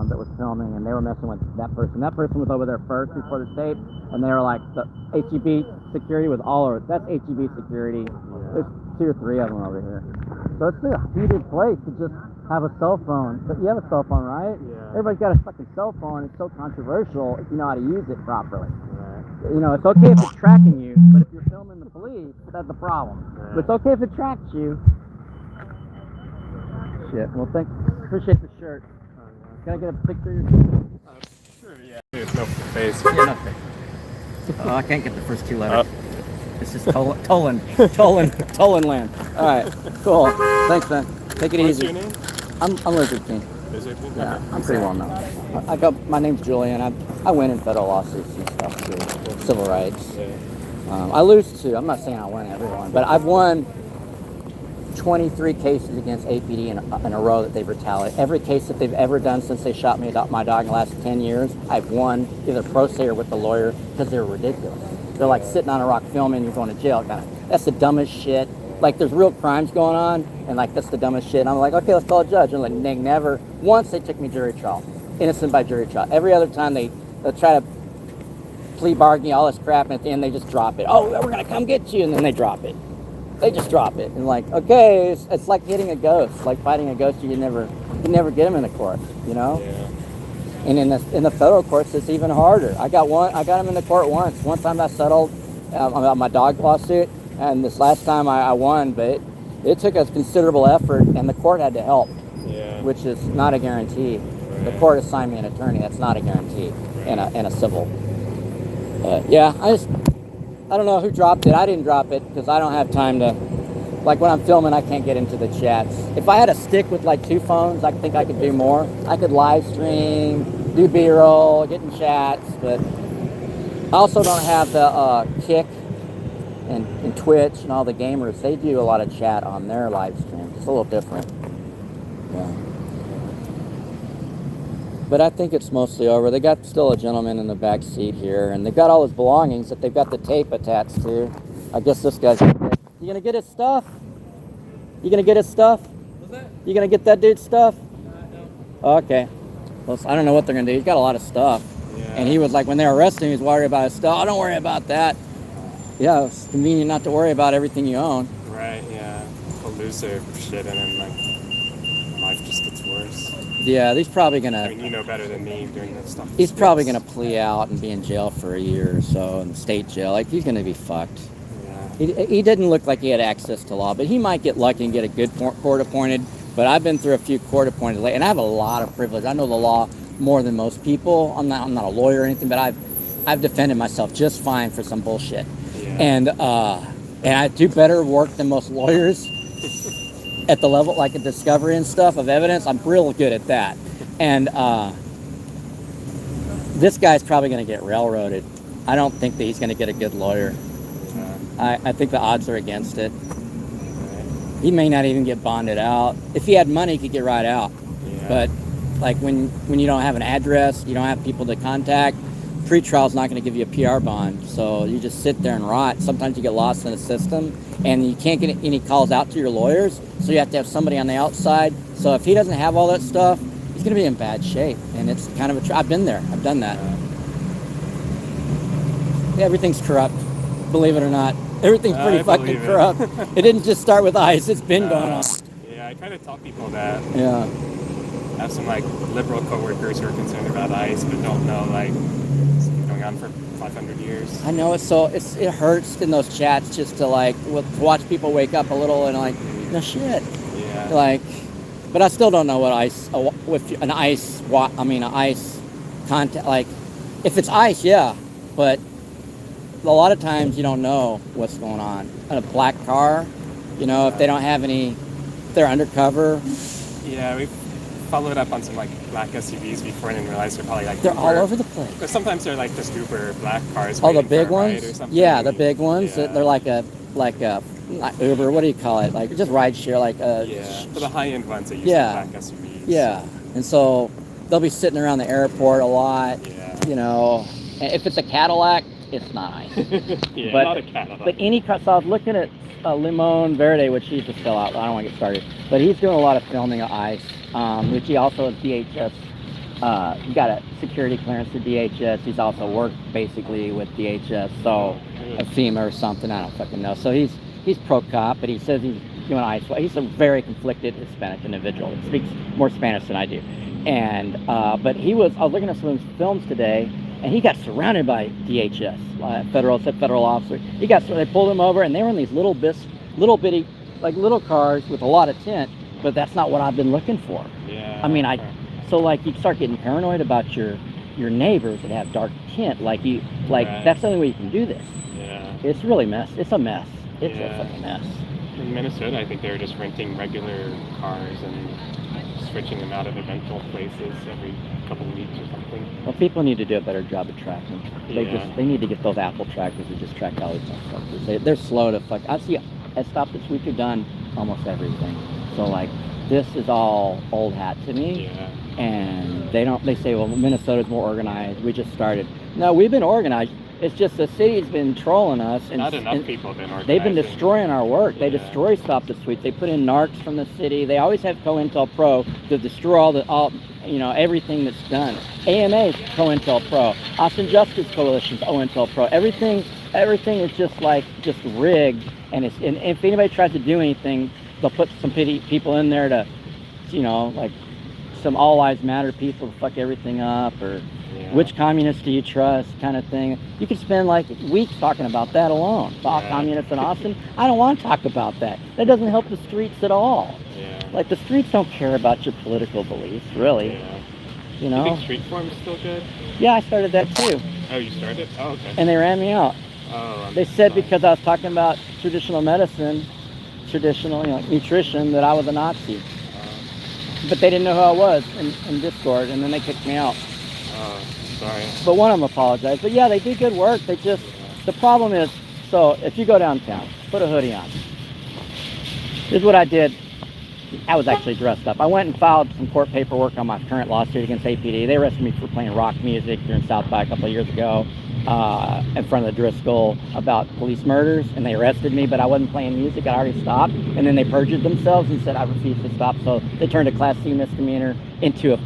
that was filming, and they were messing with that person. That person was over there first before the tape, and they were like, the HEB security was all over. That's HEB security. There's 2 or 3 of them over here. So it's a heated place to just have a cell phone. But you have a cell phone, right? Yeah. Everybody's got a fucking cell phone. It's so controversial if you know how to use it properly. Right. It's okay if it's tracking you, but if you're filming the police, that's a problem. Right. But it's okay if it tracks you. Shit. Well, appreciate the shirt. Can I get a picture of your Sure, yeah. There's no face. Yeah, no face. Oh, I can't get the first 2 letters. It's just Toland land. All right, cool. Thanks, man. Take it What's easy. your name? I'm Lizard King. Lizard King? Yeah, I'm pretty well known. My name's Julian. I win in federal lawsuits and stuff too, civil rights. Yeah. I lose too. I'm not saying I win everyone, but I've won 23 cases against APD in a row that they've retaliated. Every case that they've ever done since they shot my dog in the last 10 years, I've won either pro se or with the lawyer because they're ridiculous. They're like sitting on a rock filming, you're going to jail. That's the dumbest shit. Like, there's real crimes going on, and like, that's the dumbest shit. And I'm like, okay, let's call a judge. And like, they never, once they took me jury trial, innocent by jury trial. Every other time they try to plea bargain, all this crap, and at the end they just drop it. Oh, we're gonna come get you, and then they drop it. They just drop it, and like, okay, it's like hitting a ghost, like fighting a ghost. You never get them in the court, Yeah. And in the federal courts, it's even harder. I got him in the court once. One time I settled about my dog lawsuit, and this last time I won, but it took a considerable effort, and the court had to help, which is not a guarantee. Right. The court assigned me an attorney. That's not a guarantee in a civil. Yeah, I don't know who dropped it. I didn't drop it because I don't have time to. Like, when I'm filming, I can't get into the chats. If I had a stick with like 2 phones, I think I could do more. I could live stream, do B-roll, get in chats, but I also don't have the Kick and Twitch and all the gamers. They do a lot of chat on their live streams. It's a little different. Yeah. But I think it's mostly over. They got still a gentleman in the back seat here, and they've got all his belongings that they've got the tape attached to. I guess this guy's You gonna get his stuff? You gonna get his stuff? What's that? You gonna get that dude's stuff? No. Okay. Well, I don't know what they're gonna do. He's got a lot of stuff. Yeah. And he was like, when they were arresting him, he was worried about his stuff. Oh, don't worry about that. Yeah, it's convenient not to worry about everything you own. Right, yeah. A loser shit, and then like life just gets worse. Yeah, he's probably gonna. I mean, you know better than me doing that stuff. He's probably gonna plea out and be in jail for a year or so in the state jail. Like, he's gonna be fucked. He didn't look like he had access to law, but he might get lucky and get a good court appointed. But I've been through a few court appointed, and I have a lot of privilege. I know the law more than most people. I'm not a lawyer or anything, but I've defended myself just fine for some bullshit. Yeah. And I do better work than most lawyers at the level, like a discovery and stuff of evidence. I'm real good at that. And this guy's probably going to get railroaded. I don't think that he's going to get a good lawyer. I think the odds are against it. He may not even get bonded out. If he had money, he could get right out. Yeah. But like when you don't have an address, you don't have people to contact, pretrial's not going to give you a PR bond. So you just sit there and rot. Sometimes you get lost in the system, and you can't get any calls out to your lawyers. So you have to have somebody on the outside. So if he doesn't have all that stuff, he's going to be in bad shape. And it's kind of I've been there. I've done that. Yeah, everything's corrupt. Believe it or not. Everything's pretty fucking corrupt. It didn't just start with ICE. It's been going on. Yeah, I try to tell people that. Yeah. have some like liberal coworkers who are concerned about ICE, but don't know like it's been going on for 500 years. I know it hurts in those chats just to like to watch people wake up a little and like, no shit. Yeah. Like, but I still don't know what ICE with an ICE content, like if it's ICE, yeah, but a lot of times you don't know what's going on. In a black car, you know, if they don't have any, if they're undercover. Yeah, we've followed up on some like black SUVs before and didn't realize they're probably like They're Uber. all over the place. But sometimes they're like just Uber black cars. Oh, the waiting for big a ride or ones? something. Yeah, the big ones. Yeah. They're like a not Uber, what do you call it? Like just ride share, like a... Yeah, for the high-end ones, they use Yeah. the black SUVs. Yeah, and so they'll be sitting around the airport a lot, Yeah. you know. And if it's a Cadillac, it's not ICE. Yeah, But- not a Cadillac. But any car, so I was looking at Limon Verde, which he's a sellout. I don't want to get started. But he's doing a lot of filming of ICE, which he also is DHS. He got a security clearance to DHS. He's also worked basically with DHS, so a FEMA or something. I don't fucking know. So he's pro-cop, but he says he's doing ICE. He's a very conflicted Hispanic individual. He speaks more Spanish than I do. And but I was looking at some of his films today, and he got surrounded by DHS, federal officers. They pulled him over, and they were in these little bitty, like little cars with a lot of tint. But that's not what I've been looking for. Yeah. I mean, so like you start getting paranoid about your neighbors that have dark tint. Like Right. that's the only way you can do this. Yeah. It's really It's a mess. It's Yeah. a fucking mess. In Minnesota, I think they were just renting regular cars and switching them out of the rental places every couple of weeks or something. Well, people need to do a better job of tracking. Yeah. They need to get those Apple trackers to just track all these motherfuckers. They're slow to fuck. I stopped this week. Have done almost everything. So like, this is all old hat to me. Yeah. And they say, well, Minnesota's more organized. We just started. No, we've been organized. It's just the city's been trolling us. And Not enough people have been organized. they've been destroying our work. They Yeah. destroy Stop the Sweep. They put in narcs from the city. They always have COINTELPRO to destroy everything that's done. AMA is COINTELPRO. Austin Justice Coalition is COINTELPRO. Everything is just rigged. And if anybody tries to do anything, they'll put some people in there to, like some All Lives Matter people to fuck everything up, or which communists do you trust kind of thing. You could spend like weeks talking about that alone. All communists in Austin. I don't want to talk about that. That doesn't help the streets at all. Yeah. Like the streets don't care about your political beliefs, really. Yeah. You You know? think street form is still good? Yeah, I started that too. Oh, you started? Oh, okay. And they ran me out. Oh, They said because I was talking about traditional medicine, traditional nutrition, that I was a Nazi. But they didn't know who I was in Discord, and then they kicked me out. Oh, sorry. But one of them apologized. But yeah, they do good work. The problem is, so if you go downtown, put a hoodie on. Here's what I did. I was actually dressed up. I went and filed some court paperwork on my current lawsuit against APD. They arrested me for playing rock music during South by a couple of years ago in front of the Driscoll about police murders, and they arrested me, but I wasn't playing music. I already stopped, and then they perjured themselves and said I refused to stop, so they turned a Class C misdemeanor into a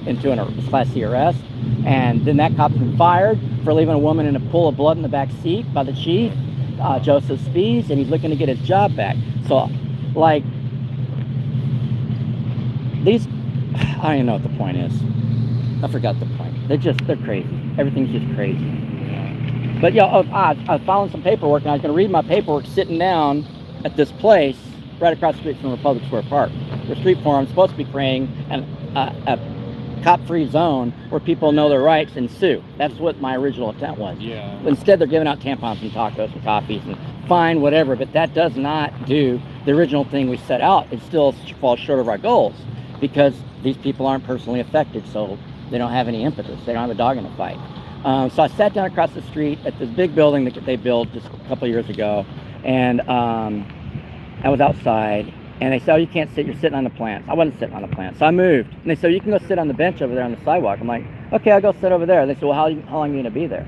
Class C arrest, and then that cop's been fired for leaving a woman in a pool of blood in the back seat by the chief, Joseph Spees, and he's looking to get his job back. So, like, these, I don't even know what the point is. I forgot the point. They're crazy. Everything's just crazy. But yeah, I was filing some paperwork, and I was going to read my paperwork sitting down at this place right across the street from Republic Square Park. The street forum is supposed to be creating a cop-free zone where people know their rights and sue. That's what my original intent was. Yeah. Instead, they're giving out tampons and tacos and coffees and fine, whatever, but that does not do the original thing we set out. It still falls short of our goals because these people aren't personally affected, so they don't have any impetus. They don't have a dog in the fight. So I sat down across the street at this big building that they built just a couple of years ago, and I was outside, and they said, oh, you can't sit, you're sitting on the plants. I wasn't sitting on the plants, so I moved. And they said, you can go sit on the bench over there on the sidewalk. I'm like, okay, I'll go sit over there. They said, well, how long are you going to be there?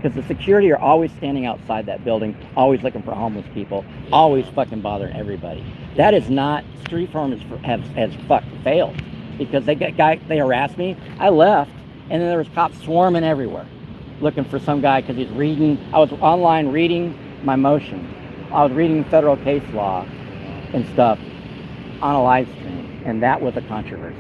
Because the security are always standing outside that building, always looking for homeless people, always fucking bothering everybody. That is not, street farmers has fucking failed, because they harassed me. I left, and then there was cops swarming everywhere, looking for some guy because he's reading. I was online reading my motion. I was reading federal case law and stuff on a live stream, and that was a controversy.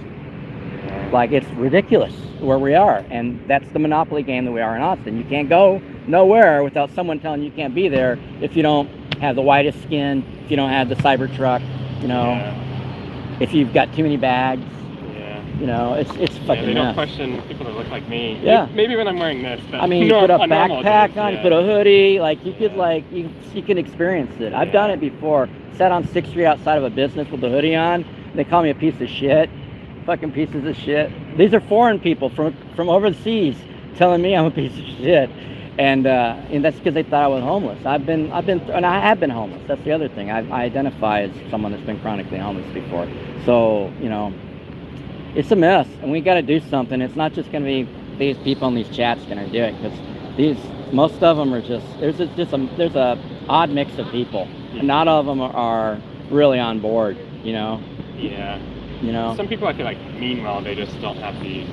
Like, it's ridiculous where we are, and that's the monopoly game that we are in Austin. You can't go nowhere without someone telling you can't be there if you don't have the whitest skin, if you don't have the Cybertruck, you know, if you've got too many bags. You know, it's fucking they don't mess. question people that look like me. Yeah. Maybe when I'm wearing this. But I mean, you put a backpack on, you put a hoodie, like you could you can experience it. I've done it before. Sat on 6th Street outside of a business with a hoodie on. They call me a piece of shit. Fucking pieces of shit. These are foreign people from overseas telling me I'm a piece of shit. And that's because they thought I was homeless. And I have been homeless. That's the other thing. I identify as someone that's been chronically homeless before. So, you know, it's a mess, and we got to do something. It's not just going to be these people in these chats going to do it, because most of them are just there's a odd mix of people, and not all of them are really on board. You know. Yeah. You know. Some people I feel like mean well. They just don't have the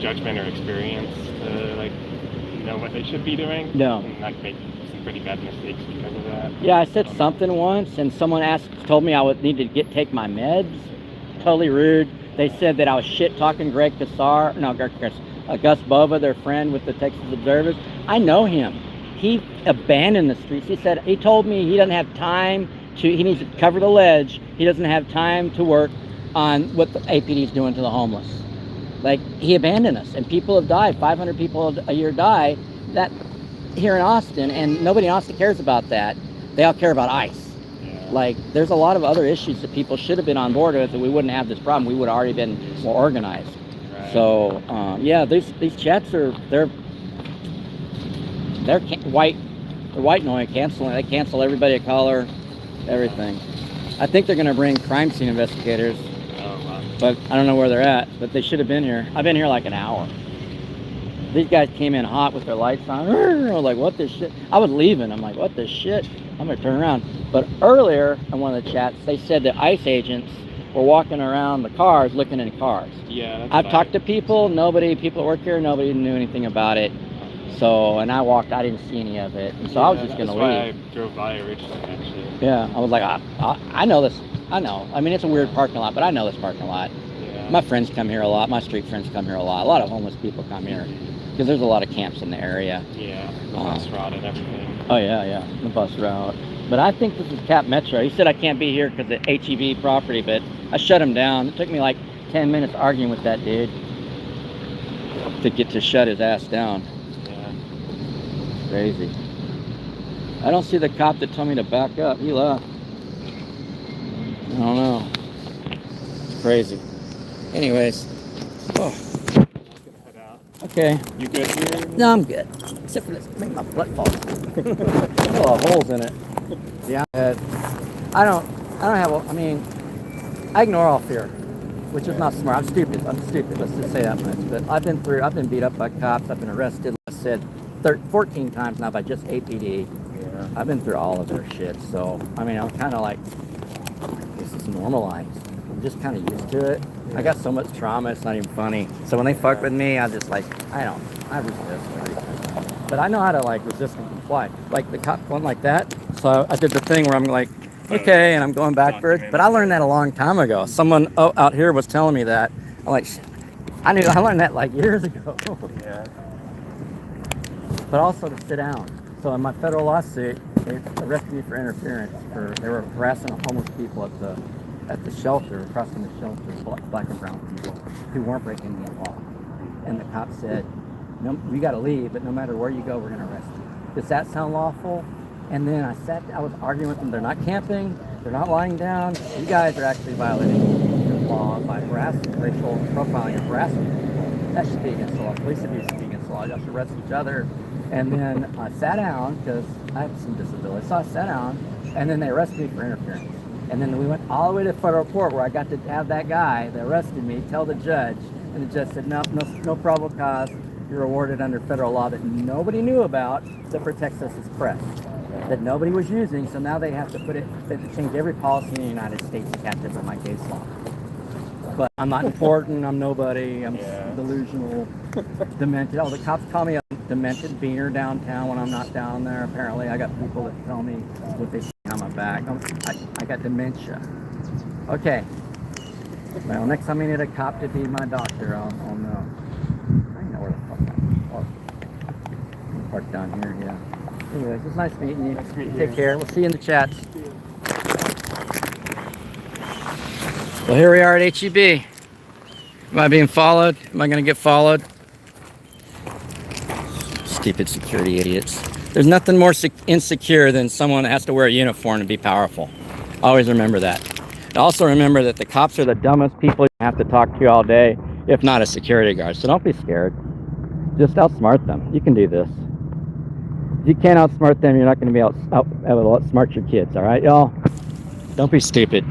judgment or experience to know what they should be doing. No. And make some pretty bad mistakes because of that. Yeah, I said something once, and someone told me I would need to take my meds. Totally rude. They said that I was shit-talking Gus Bova, their friend with the Texas Observers. I know him. He abandoned the streets. He told me he doesn't have time he needs to cover the ledge. He doesn't have time to work on what the APD is doing to the homeless. Like, he abandoned us, and people have died. 500 people a year die here in Austin, and nobody in Austin cares about that. They all care about ICE. Like, there's a lot of other issues that people should have been on board with, that we wouldn't have this problem. We would have already been more organized. Right. So, these chats they're white noise canceling. They cancel everybody of color, everything. I think they're going to bring crime scene investigators, but I don't know where they're at. But they should have been here. I've been here like an hour. These guys came in hot with their lights on. I was like, what the shit? I was leaving. I'm like, what the shit? I'm going to turn around. But earlier in one of the chats, they said that ICE agents were walking around the cars, looking in cars. Yeah, I've talked to people that work here, nobody knew anything about it. So, and I didn't see any of it. And so I was just going to leave. That's why I drove by originally, actually. Yeah, I was like, I know this. I know. I mean, it's a weird parking lot, but I know this parking lot. Yeah. My friends come here a lot. My street friends come here a lot. A lot of homeless people come here, because there's a lot of camps in the area. Yeah, the bus route and everything. Oh, yeah, the bus route. But I think this is Cap Metro. He said I can't be here because of HEB property, but I shut him down. It took me like 10 minutes arguing with that dude to get to shut his ass down. Yeah. Crazy. I don't see the cop that told me to back up. He left. I don't know. It's crazy. Anyways. Oh. Okay. You good here? No, I'm good. Except for this, make my butt fall. Oh, holes in it. Yeah. I don't have. I mean, I ignore all fear, which is not smart. I'm stupid. Let's just say that much. But I've been beat up by cops. I've been arrested. I said 14 times now by just APD. Yeah. I've been through all of their shit. So I mean, I'm kind of like, this is normalized. I'm just kind of used to it. I got so much trauma, it's not even funny. So when they fuck with me, I just like, I resist everything. But I know how to like resist and comply. Like the cop going like that. So I did the thing where I'm like, okay, and I'm going backwards. But I learned that a long time ago. Someone out here was telling me that. I'm like, I learned that like years ago. Yeah. But also to sit down. So in my federal lawsuit, they arrested me for interference. They were harassing homeless people at the shelter, crossing the shelter, black and brown people who weren't breaking any law. And the cop said, no, you got to leave, but no matter where you go, we're going to arrest you. Does that sound lawful? And then I was arguing with them. They're not camping. They're not lying down. You guys are actually violating the law by harassing, racial profiling and harassing people. That should be against the law. Police abuse should be against the law. You should arrest each other. And then I sat down because I have some disabilities. So I sat down, and then they arrested me for interference. And then we went all the way to federal court where I got to have that guy that arrested me tell the judge, and the judge said, no probable cause. You're awarded under federal law that nobody knew about that protects us as press, that nobody was using. So now they have to they have to change every policy in the United States to catch up with my case law. But I'm not important. I'm nobody. I'm delusional, demented. Oh, the cops call me a demented beaner downtown when I'm not down there. Apparently, I got people that tell me what they see on my back. I got dementia. Okay. Well, next time I need a cop to be my doctor, I'll know. I know where the fuck I'm parked down here, yeah. Anyways, it's nice meeting you. Nice meeting you. Take care. We'll see you in the chats. Well, here we are at HEB. Am I being followed? Am I going to get followed? Stupid security idiots. There's nothing more insecure than someone that has to wear a uniform and be powerful. Always remember that. And also remember that the cops are the dumbest people you have to talk to all day, if not a security guard. So don't be scared. Just outsmart them. You can do this. If you can't outsmart them, you're not going to be able to outsmart your kids, all right, y'all? Don't be stupid.